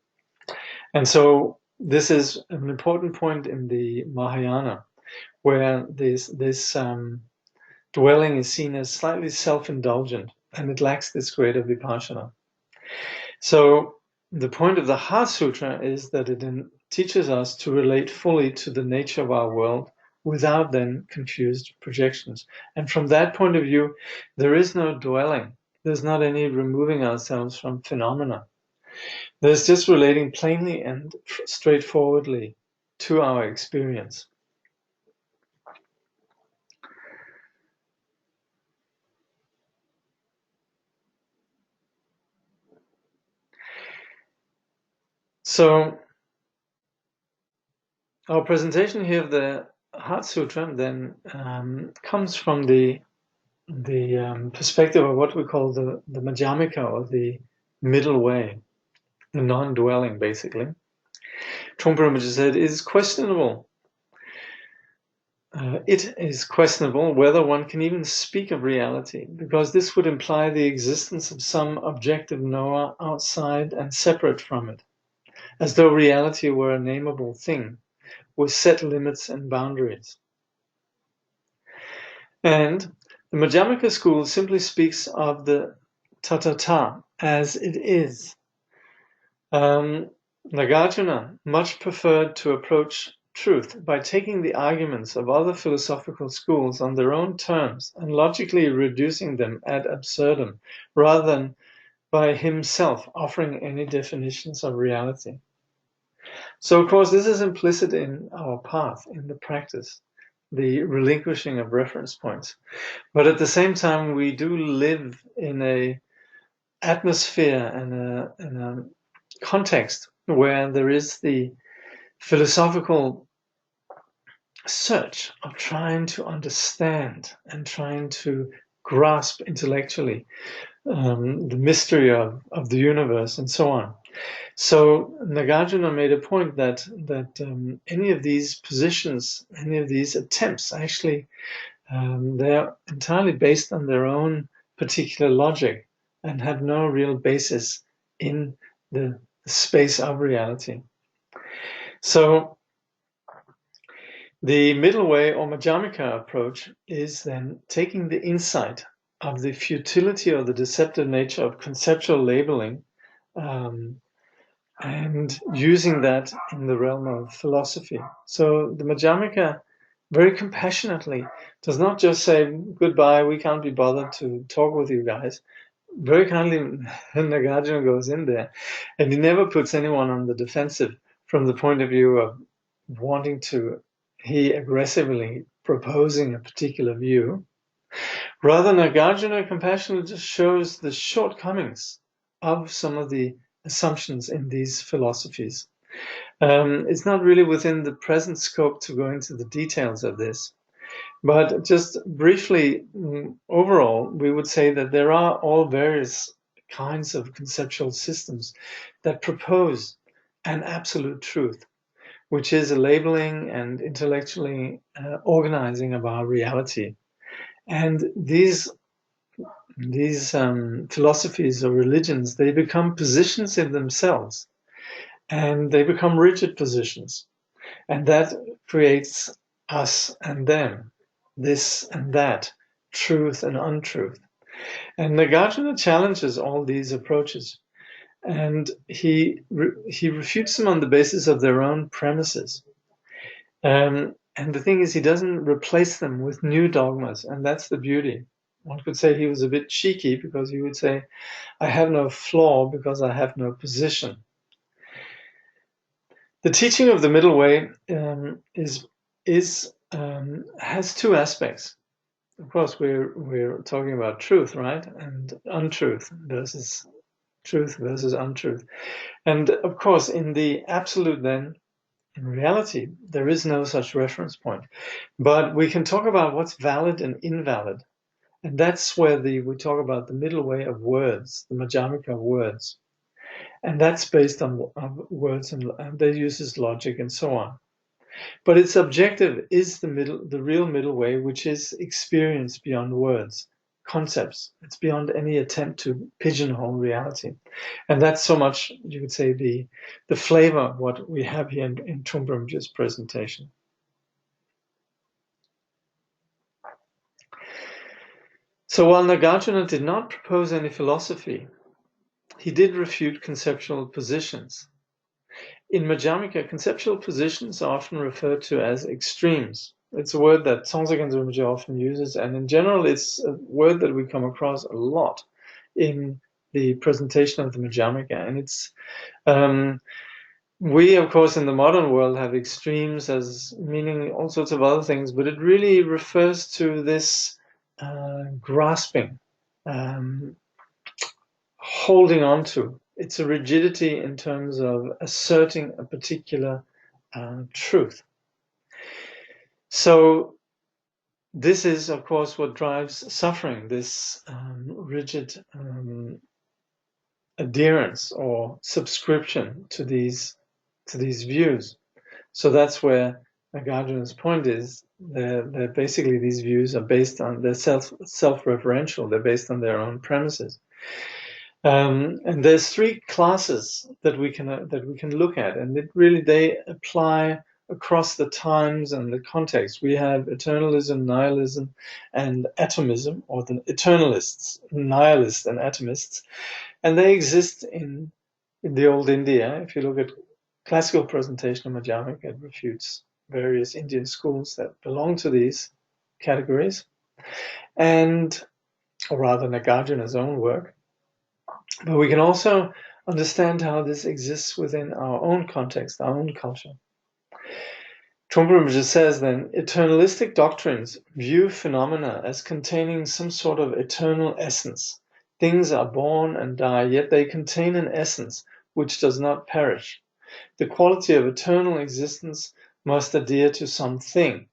And so this is an important point in the Mahayana, where this dwelling is seen as slightly self-indulgent, and it lacks this greater vipassana. So the point of the Heart Sutra is that it teaches us to relate fully to the nature of our world without then confused projections. And from that point of view, there is no dwelling. There's not any removing ourselves from phenomena. There's just relating plainly and straightforwardly to our experience. So our presentation here of the Heart Sutra then comes from the perspective of what we call the Madhyamika, or the middle way, the non-dwelling, basically. Trungpa Rinpoche said, it is questionable whether one can even speak of reality, because this would imply the existence of some objective knower outside and separate from it, as though reality were a nameable thing, with set limits and boundaries. And the Madhyamika school simply speaks of the tatata as it is. Nagarjuna much preferred to approach truth by taking the arguments of other philosophical schools on their own terms and logically reducing them ad absurdum, rather than by himself offering any definitions of reality. So, of course, this is implicit in our path, in the practice, the relinquishing of reference points. But at the same time, we do live in a atmosphere and a context where there is the philosophical search of trying to understand and trying to grasp intellectually the mystery of the universe and so on. So Nagarjuna made a point that any of these positions, any of these attempts, actually they're entirely based on their own particular logic and have no real basis in the space of reality. So the middle way or Madhyamika approach is then taking the insight of the futility or the deceptive nature of conceptual labeling and using that in the realm of philosophy. So the Madhyamika very compassionately does not just say, goodbye, we can't be bothered to talk with you guys. Very kindly, Nagarjuna goes in there, and he never puts anyone on the defensive from the point of view of wanting to, he aggressively proposing a particular view. Rather, Nagarjuna compassionately just shows the shortcomings of some of the assumptions in these philosophies. It's not really within the present scope to go into the details of this. But just briefly, overall, we would say that there are all various kinds of conceptual systems that propose an absolute truth, which is a labeling and intellectually organizing of our reality. And these philosophies or religions, they become positions in themselves, and they become rigid positions. And that creates us and them, this and that, truth and untruth. And Nagarjuna challenges all these approaches, and he refutes them on the basis of their own premises. And the thing is, he doesn't replace them with new dogmas, and that's the beauty. One could say he was a bit cheeky because he would say, I have no flaw because I have no position. The teaching of the middle way has two aspects. Of course, we're talking about truth, right? And untruth versus truth versus untruth. And of course, in the absolute then, in reality, there is no such reference point. But we can talk about what's valid and invalid. And that's where we talk about the middle way of words, the Madhyamika of words. And that's based on words and they uses logic and so on. But its objective is the real middle way, which is experience beyond words, concepts. It's beyond any attempt to pigeonhole reality. And that's so much, you could say, the flavor of what we have here in Trungpa's presentation. So while Nagarjuna did not propose any philosophy, he did refute conceptual positions. In Madhyamika, conceptual positions are often referred to as extremes. It's a word that Tsongtsen Rinpoche often uses, and in general, it's a word that we come across a lot in the presentation of the Madhyamika. And it's we, of course, in the modern world have extremes as meaning all sorts of other things, but it really refers to this grasping, holding on to. It's a rigidity in terms of asserting a particular truth. So this is, of course, what drives suffering, this rigid adherence or subscription to these views. So that's where Nagarjuna's point is. They're basically, these views are based on, they're self-referential. They're based on their own premises. And there's three classes that we can look at, and they apply across the times and the context. We have eternalism, nihilism, and atomism, or the eternalists, nihilists, and atomists, and they exist in the old India. If you look at classical presentation of Madhyamika, it refutes various Indian schools that belong to these categories, or rather Nagarjuna's own work. But we can also understand how this exists within our own context, our own culture. Trungpa just says then, eternalistic doctrines view phenomena as containing some sort of eternal essence. Things are born and die, yet they contain an essence which does not perish. The quality of eternal existence must adhere to something.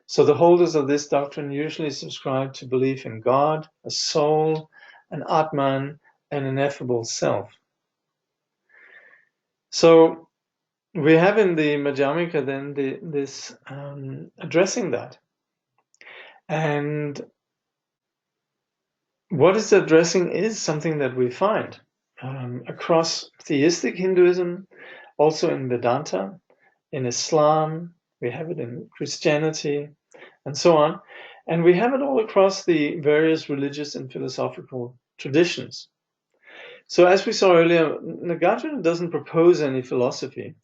So the holders of this doctrine usually subscribe to belief in God, a soul, an Atman, an ineffable self. So we have in the Madhyamika then this addressing that. And what is addressing is something that we find across theistic Hinduism, also in Vedanta, in Islam, we have it in Christianity, and so on. And we have it all across the various religious and philosophical traditions. So as we saw earlier, Nagarjuna doesn't propose any philosophy,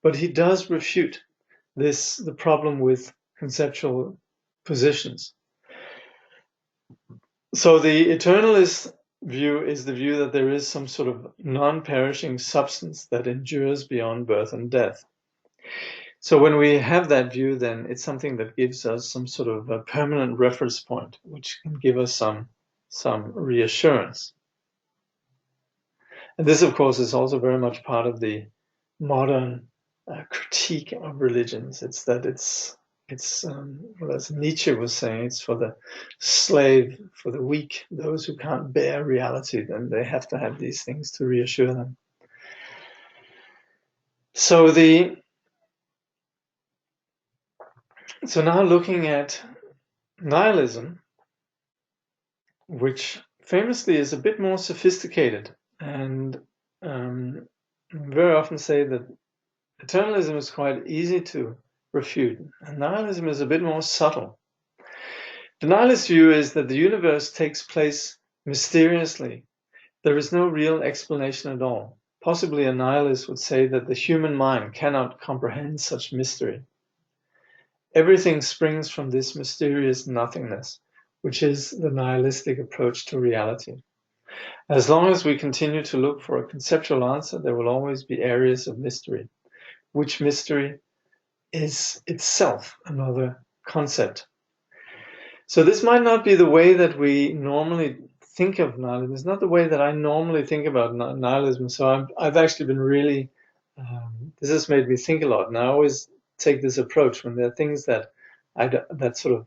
but he does refute the problem with conceptual positions. So the eternalist view is the view that there is some sort of non-perishing substance that endures beyond birth and death. So when we have that view, then it's something that gives us some sort of a permanent reference point, which can give us some reassurance. And this, of course, is also very much part of the modern critique of religions. It's that it's well, as Nietzsche was saying, it's for the slave, for the weak, those who can't bear reality, then they have to have these things to reassure them. So now looking at nihilism, which famously is a bit more sophisticated, and very often say that eternalism is quite easy to refute, and nihilism is a bit more subtle. The nihilist view is that the universe takes place mysteriously. There is no real explanation at all. Possibly a nihilist would say that the human mind cannot comprehend such mystery. Everything springs from this mysterious nothingness, which is the nihilistic approach to reality. As long as we continue to look for a conceptual answer, there will always be areas of mystery, which mystery is itself another concept. So this might not be the way that we normally think of nihilism. It's not the way that I normally think about nihilism. So I've actually been really, this has made me think a lot. And I always take this approach when there are things that sort of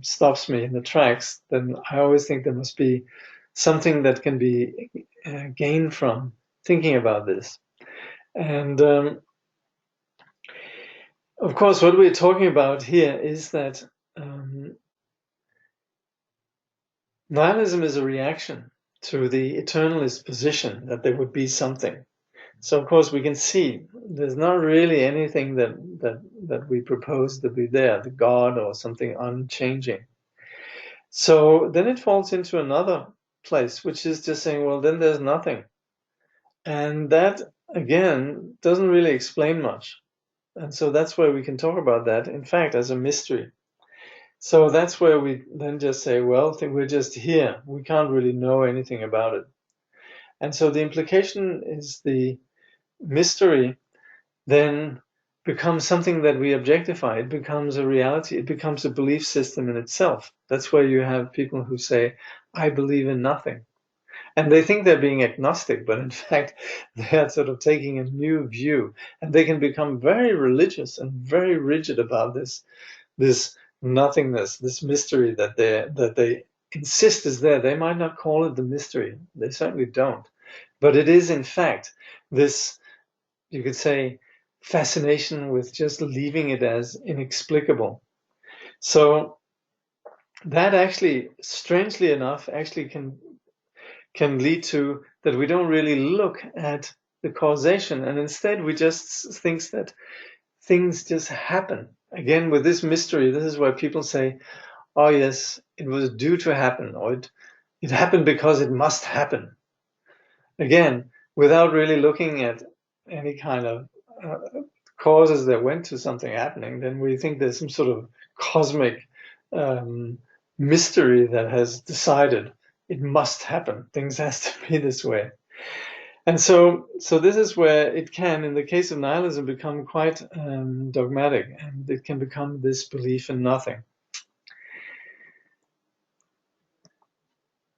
stops me in the tracks. Then I always think there must be something that can be gained from thinking about this. And of course, what we're talking about here is that nihilism is a reaction to the eternalist position that there would be something. So of course we can see there's not really anything that we propose to be there, the God or something unchanging. So then it falls into another place, which is just saying, well, then there's nothing. And that, again, doesn't really explain much. And so that's where we can talk about that, in fact, as a mystery. So that's where we then just say, well, we're just here. We can't really know anything about it. And so the implication is the mystery then becomes something that we objectify. It becomes a reality. It becomes a belief system in itself. That's where you have people who say, I believe in nothing. And they think they're being agnostic, but in fact, they're sort of taking a new view. And they can become very religious and very rigid about this nothingness, this mystery that they insist is there. They might not call it the mystery. They certainly don't. But it is, in fact, this, you could say, fascination with just leaving it as inexplicable. So that actually, strangely enough, actually can lead to that we don't really look at the causation, and instead we just think that things just happen. Again, with this mystery, this is where people say, oh yes, it was due to happen, or it happened because it must happen. Again, without really looking at any kind of causes that went to something happening, then we think there's some sort of cosmic mystery that has decided it must happen. Things has to be this way. And so this is where it can, in the case of nihilism, become quite dogmatic, and it can become this belief in nothing.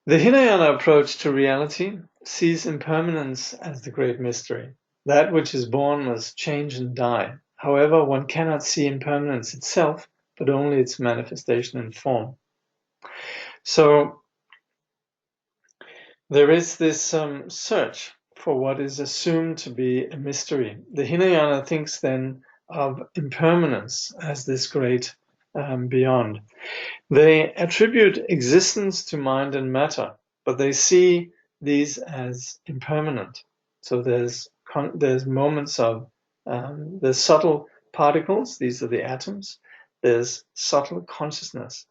The Hinayana approach to reality sees impermanence as the great mystery. That which is born must change and die. However, one cannot see impermanence itself, but only its manifestation in form. So there is this search for what is assumed to be a mystery. The Hinayana thinks then of impermanence as this great beyond. They attribute existence to mind and matter, but they see these as impermanent. So there's moments of there's subtle particles. These are the atoms. There's subtle consciousness.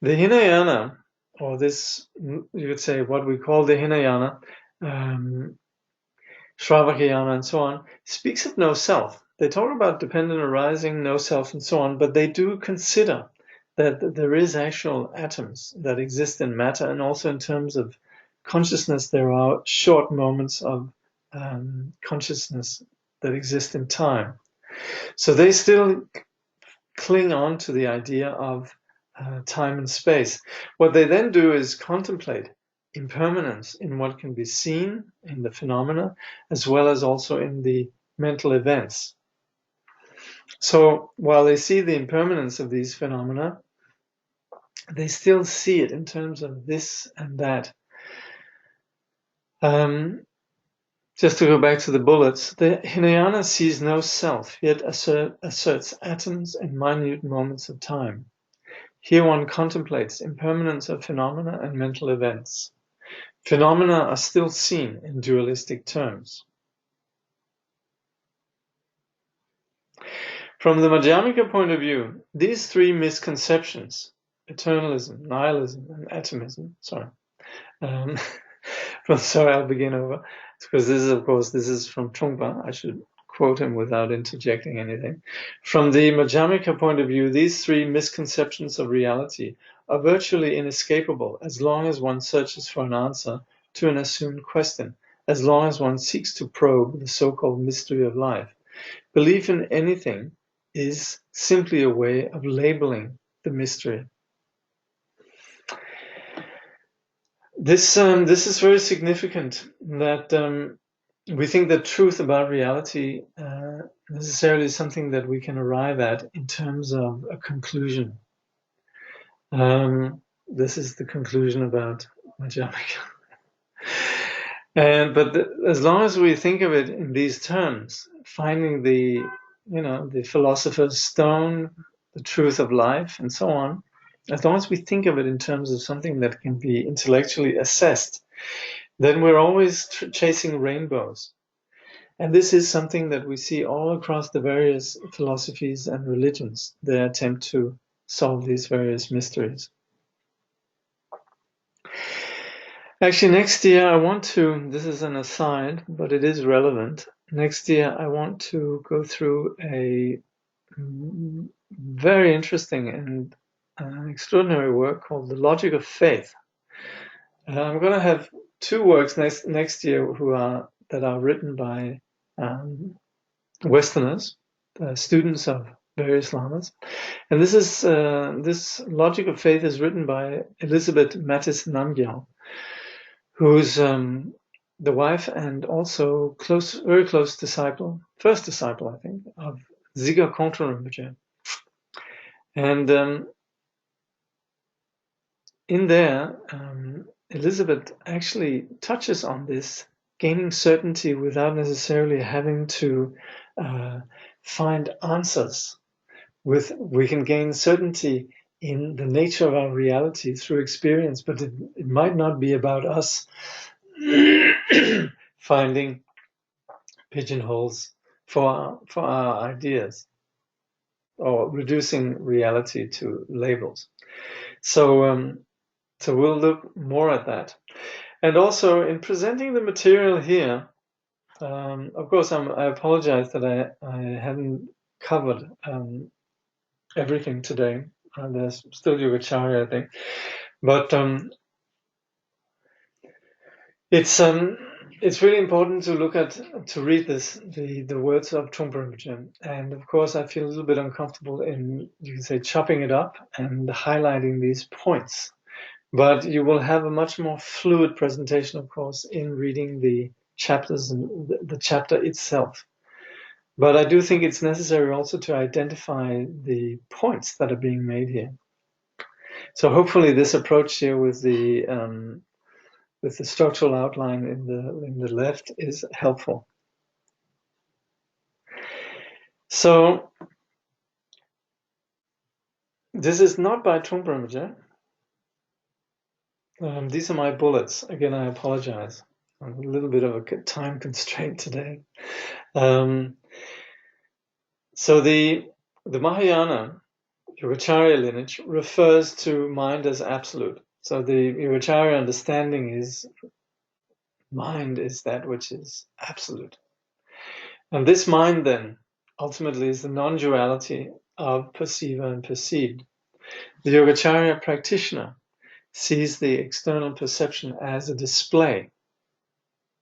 The Hinayana, or this, you could say, what we call the Hinayana, Shravakayana, and so on, speaks of no self. They talk about dependent arising, no self, and so on, but they do consider that there is actual atoms that exist in matter, and also in terms of consciousness, there are short moments of consciousness that exist in time. So they still cling on to the idea of time and space. What they then do is contemplate impermanence in what can be seen in the phenomena, as well as also in the mental events. So while they see the impermanence of these phenomena, they still see it in terms of this and that. Just to go back to the bullets, the Hinayana sees no self, yet asserts atoms and minute moments of time. Here one contemplates impermanence of phenomena and mental events. Phenomena are still seen in dualistic terms. From the Madhyamika point of view, these three misconceptions, eternalism, nihilism, and atomism, I'll begin over, because this is from Trungpa. I should quote him without interjecting anything. From the Madhyamika point of view, these three misconceptions of reality are virtually inescapable as long as one searches for an answer to an assumed question, as long as one seeks to probe the so-called mystery of life. Belief in anything is simply a way of labeling the mystery. This is very significant, that we think that truth about reality necessarily is something that we can arrive at in terms of a conclusion. This is the conclusion about Madhyamika. But as long as we think of it in these terms, finding the philosopher's stone, the truth of life, and so on, as long as we think of it in terms of something that can be intellectually assessed, then we're always chasing rainbows. And this is something that we see all across the various philosophies and religions, their attempt to solve these various mysteries. Actually, next year I want to, this is an aside, but it is relevant. Next year I want to go through a very interesting and extraordinary work called The Logic of Faith. I'm going to have two works next year that are written by Westerners, students of various lamas, and this Logic of Faith is written by Elizabeth Mattis Namgyal, who's the wife and also very close disciple, first disciple, I think, of Ziga Kongtrul Rinpoche. And in there, Elizabeth actually touches on this, gaining certainty without necessarily having to find answers. We can gain certainty in the nature of our reality through experience, but it might not be about us finding pigeonholes for our ideas or reducing reality to labels. So we'll look more at that. And also in presenting the material here, of course, I apologize that I hadn't covered everything today. There's still Yogacharya, I think. But it's it's really important to read the words of Trungpa, and of course I feel a little bit uncomfortable in, you can say, chopping it up and highlighting these points. But you will have a much more fluid presentation, of course, in reading the chapters and the chapter itself. But I do think it's necessary also to identify the points that are being made here. So hopefully this approach here with the structural outline in the left is helpful. So this is not by Trungpa. These are my bullets. Again, I apologize. I'm a little bit of a time constraint today. So the Mahayana Yogacarya lineage refers to mind as absolute. So the Yogacarya understanding is mind is that which is absolute. And this mind then ultimately is the non-duality of perceiver and perceived. The Yogacarya practitioner sees the external perception as a display.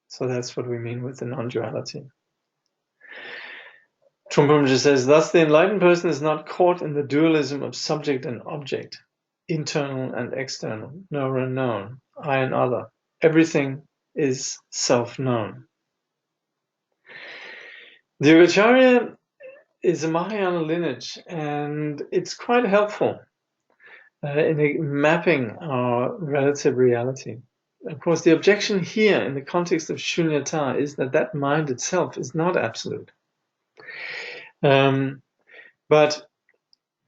So that's what we mean with the non-duality. Trungpa says, thus the enlightened person is not caught in the dualism of subject and object, internal and external, knower and known, I and other. Everything is self-known. The Yogacarya is a Mahayana lineage, and it's quite helpful in mapping our relative reality. Of course, the objection here in the context of shunyata is that mind itself is not absolute. But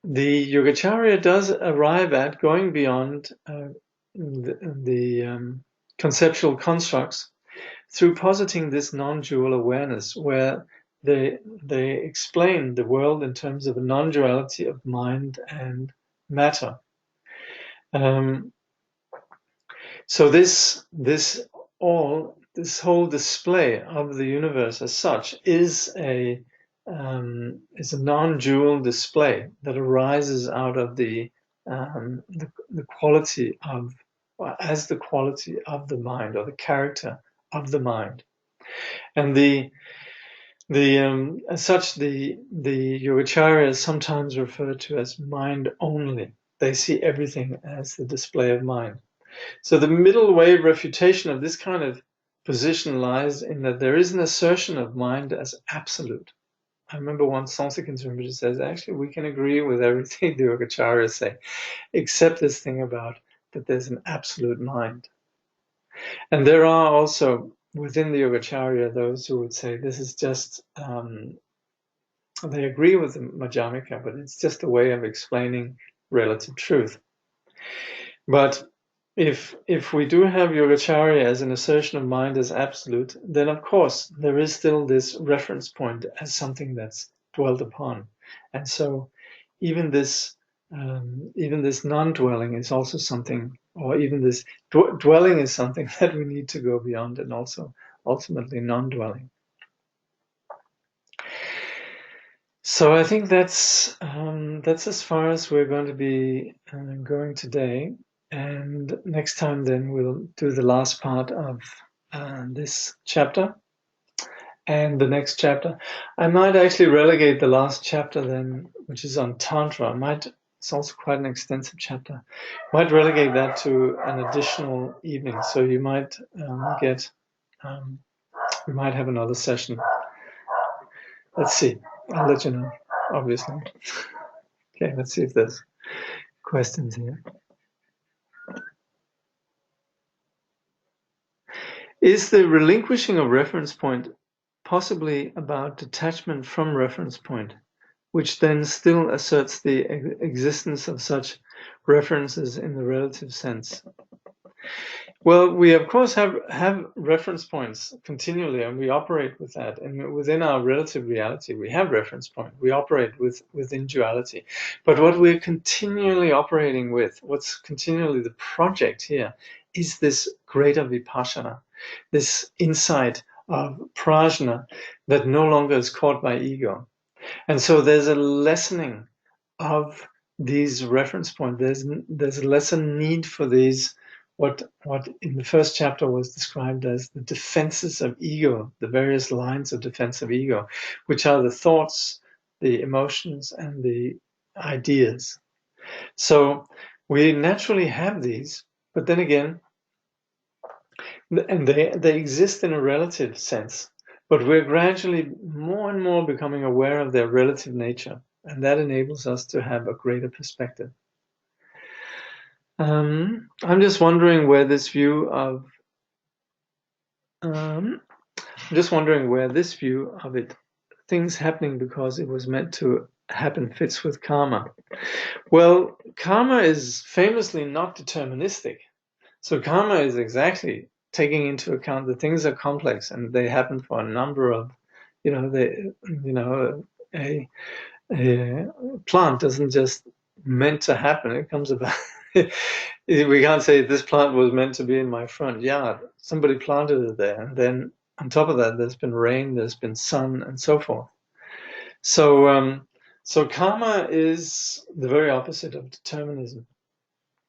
the Yogacarya does arrive at going beyond the conceptual constructs through positing this non-dual awareness, where they explain the world in terms of a non-duality of mind and matter. So this whole display of the universe as such is a non-dual display that arises out of the quality of, as the quality of the mind, or the character of the mind. And as such, the Yogacarya is sometimes referred to as mind only. They see everything as the display of mind. So the middle way refutation of this kind of position lies in that there is an assertion of mind as absolute. I remember one Sanskrit Rinpoche says, actually, we can agree with everything the Yogacaryas say, except this thing about that there's an absolute mind. And there are also within the Yogacarya those who would say this is just, they agree with the Madhyamika, but it's just a way of explaining relative truth. But if we do have Yogacarya as an assertion of mind as absolute, then of course there is still this reference point as something that's dwelt upon, and so even this non-dwelling is also something, or even this dwelling is something that we need to go beyond, and also ultimately non-dwelling. So I think that's as far as we're going to be going today. And next time then we'll do the last part of this chapter and the next chapter. I might actually relegate the last chapter then, which is on Tantra. It's also quite an extensive chapter. Might relegate that to an additional evening. So you might we might have another session. Let's see. I'll let you know, obviously. Okay, let's see if there's questions here. Is the relinquishing of reference point possibly about detachment from reference point, which then still asserts the existence of such references in the relative sense? Well, we of course have reference points continually, and we operate with that. And within our relative reality, we have reference point. We operate within duality. But what we're continually operating with, what's continually the project here, is this greater vipassana, this insight of prajna that no longer is caught by ego. And so there's a lessening of these reference points. There's a lesser need for these what in the first chapter was described as the defenses of ego, the various lines of defense of ego, which are the thoughts, the emotions, and the ideas. So we naturally have these, but then again, and they exist in a relative sense, but we're gradually more and more becoming aware of their relative nature, and that enables us to have a greater perspective. I'm just wondering where this view of it, things happening because it was meant to happen, fits with karma. Well, karma is famously not deterministic. So karma is exactly taking into account that things are complex and they happen for a number of, a plant doesn't just meant to happen. It comes about. We can't say this plant was meant to be in my front yard. Somebody planted it there, and then on top of that, there's been rain, there's been sun, and so forth. So, so karma is the very opposite of determinism.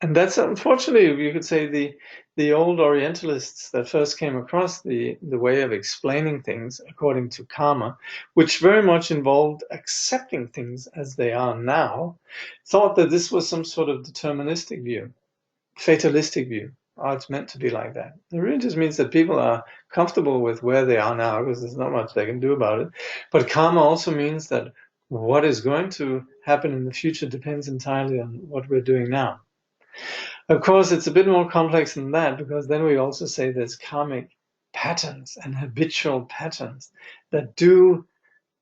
And that's unfortunately, you could say, the old Orientalists that first came across the way of explaining things according to karma, which very much involved accepting things as they are now, thought that this was some sort of deterministic view, fatalistic view. Oh, it's meant to be like that. It really just means that people are comfortable with where they are now because there's not much they can do about it. But karma also means that what is going to happen in the future depends entirely on what we're doing now. Of course, it's a bit more complex than that, because then we also say there's karmic patterns and habitual patterns that do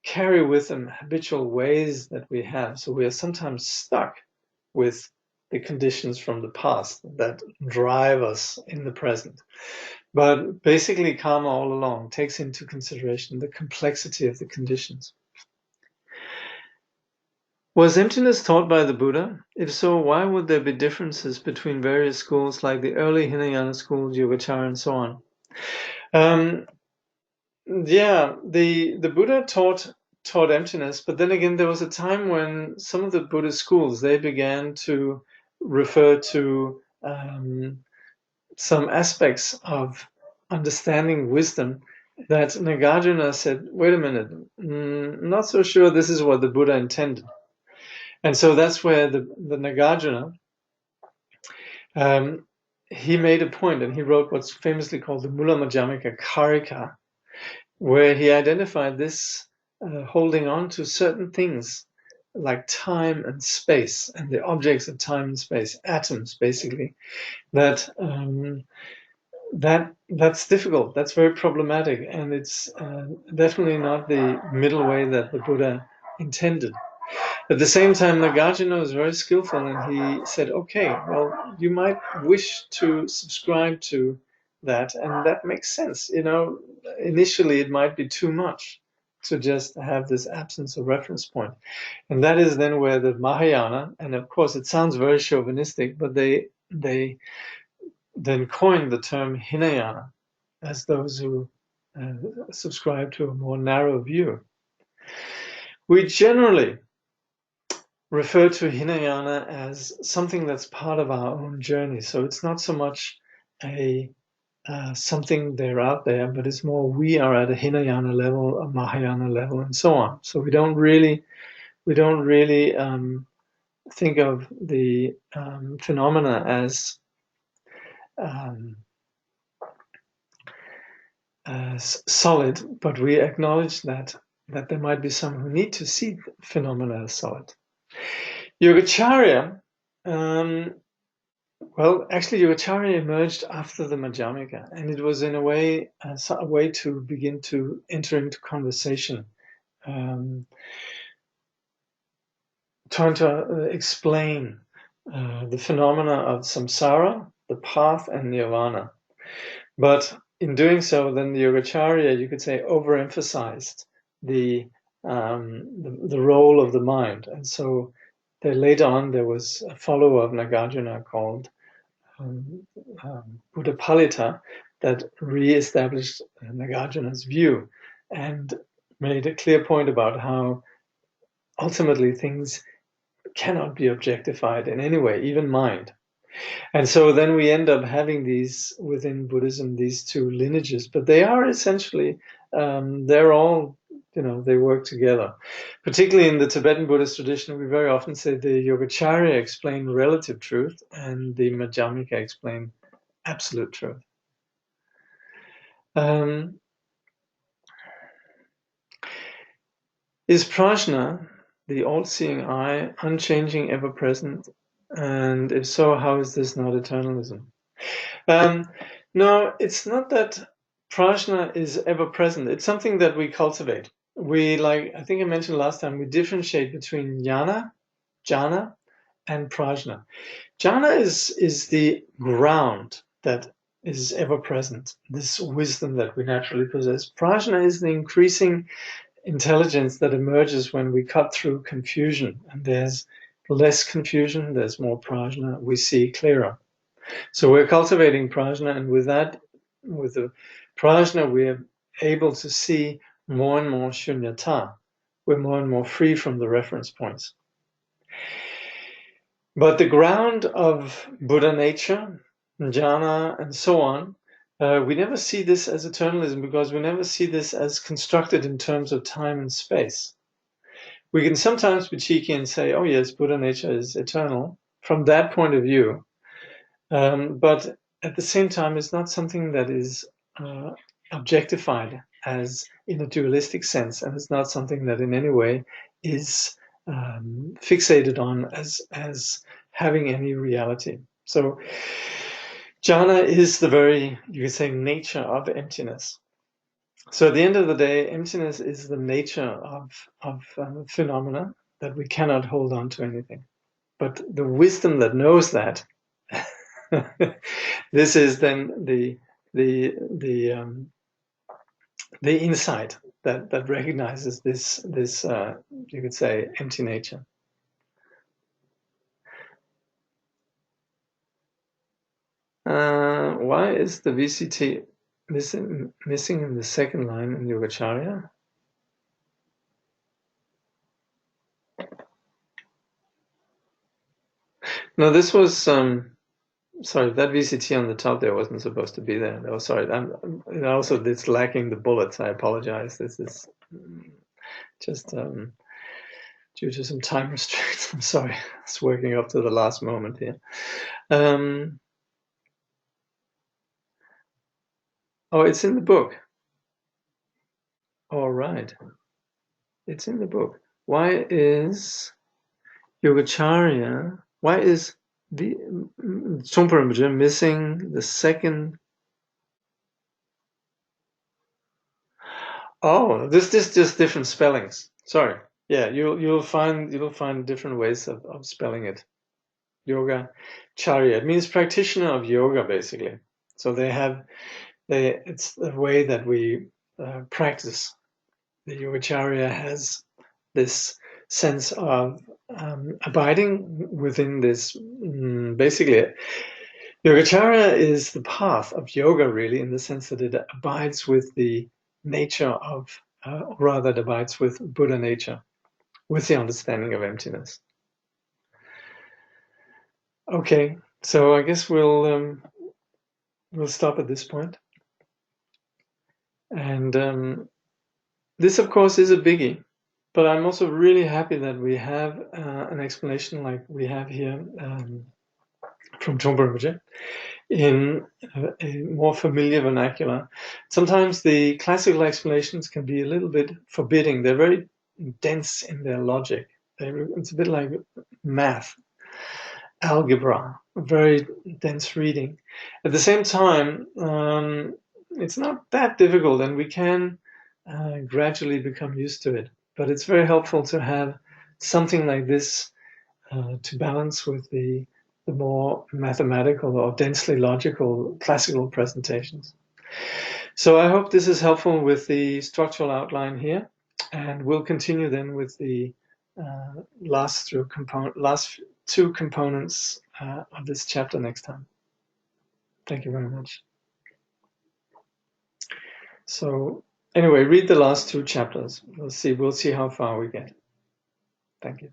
carry with them habitual ways that we have. So we are sometimes stuck with the conditions from the past that drive us in the present. But basically, karma all along takes into consideration the complexity of the conditions. Was emptiness taught by the Buddha? If so, why would there be differences between various schools like the early Hinayana schools, Yogacara, and so on? Yeah, the Buddha taught emptiness, but then again, there was a time when some of the Buddhist schools, they began to refer to some aspects of understanding wisdom that Nagarjuna said, wait a minute, not so sure this is what the Buddha intended. And so that's where the Nagarjuna, he made a point, and he wrote what's famously called the Mula Madhyamaka Karika, where he identified this holding on to certain things like time and space, and the objects of time and space, atoms, basically, that's difficult. That's very problematic, and it's definitely not the middle way that the Buddha intended. At the same time, Nagarjuna was very skillful, and he said, okay, well, you might wish to subscribe to that, and that makes sense. Initially it might be too much to just have this absence of reference point. And that is then where the Mahayana, and of course it sounds very chauvinistic, but they then coined the term Hinayana as those who subscribe to a more narrow view. We generally refer to Hinayana as something that's part of our own journey. So it's not so much a something they're out there, but it's more we are at a Hinayana level, a Mahayana level, and so on. So we don't really think of the phenomena as solid, but we acknowledge that there might be some who need to see phenomena as solid. Yogacarya, well, actually, Yogacarya emerged after the Madhyamaka, and it was in a way a way to begin to enter into conversation, trying to explain the phenomena of samsara, the path, and nirvana. But in doing so, then the Yogacarya, you could say, overemphasized the role of the mind, and so later on there was a follower of Nagarjuna called Buddhapalita that re-established Nagarjuna's view and made a clear point about how ultimately things cannot be objectified in any way, even mind. And so then we end up having these, within Buddhism, these two lineages, but they are essentially, they're all, they work together. Particularly in the Tibetan Buddhist tradition, we very often say the Yogacarya explain relative truth and the Madhyamika explain absolute truth. Is prajna, the all-seeing eye, unchanging, ever-present? And if so, how is this not eternalism? No, it's not that prajna is ever-present. It's something that we cultivate. I think I mentioned last time, we differentiate between jnana, and prajna. Jnana is the ground that is ever-present, this wisdom that we naturally possess. Prajna is the increasing intelligence that emerges when we cut through confusion, and there's less confusion, there's more prajna, we see clearer. So we're cultivating prajna, and with the prajna, we're able to see more and more shunyata. We're more and more free from the reference points. But the ground of Buddha nature, jhana, and so on, we never see this as eternalism because we never see this as constructed in terms of time and space. We can sometimes be cheeky and say, oh yes, Buddha nature is eternal from that point of view. But at the same time, it's not something that is objectified as in a dualistic sense, and it's not something that in any way is fixated on as having any reality. So jhana is the very, you could say, nature of emptiness. So at the end of the day, emptiness is the nature of phenomena, that we cannot hold on to anything. But the wisdom that knows that, this is then the insight that recognizes this you could say empty nature. Why is the VCT missing in the second line in Yogacarya? No, this was sorry, that VCT on the top there wasn't supposed to be there. Oh, sorry. Also, it's lacking the bullets. I apologize. This is just due to some time restraints. I'm sorry. It's working up to the last moment here. Oh, it's in the book. All right. It's in the book. Why is Yogacarya, why is the Trungpa missing the second? Oh, this just different spellings. Sorry. Yeah, you'll find different ways of spelling it. Yoga Charya. It means practitioner of yoga, basically. So it's the way that we practice. The Yogacharya has this sense of abiding within this. Basically, Yogacharya is the path of yoga, really, in the sense that it abides with the nature of, or rather, it abides with Buddha nature, with the understanding of emptiness. Okay, so I guess we'll stop at this point. And this, of course, is a biggie, but I'm also really happy that we have an explanation like we have here from Trungpa in a more familiar vernacular. Sometimes the classical explanations can be a little bit forbidding. They're very dense in their logic. It's a bit like math, algebra, very dense reading. At the same time, it's not that difficult, and we can gradually become used to it. But it's very helpful to have something like this to balance with the more mathematical or densely logical classical presentations. So I hope this is helpful with the structural outline here, and we'll continue then with the last two components of this chapter next time. Thank you very much. So anyway, read the last two chapters. We'll see how far we get. Thank you.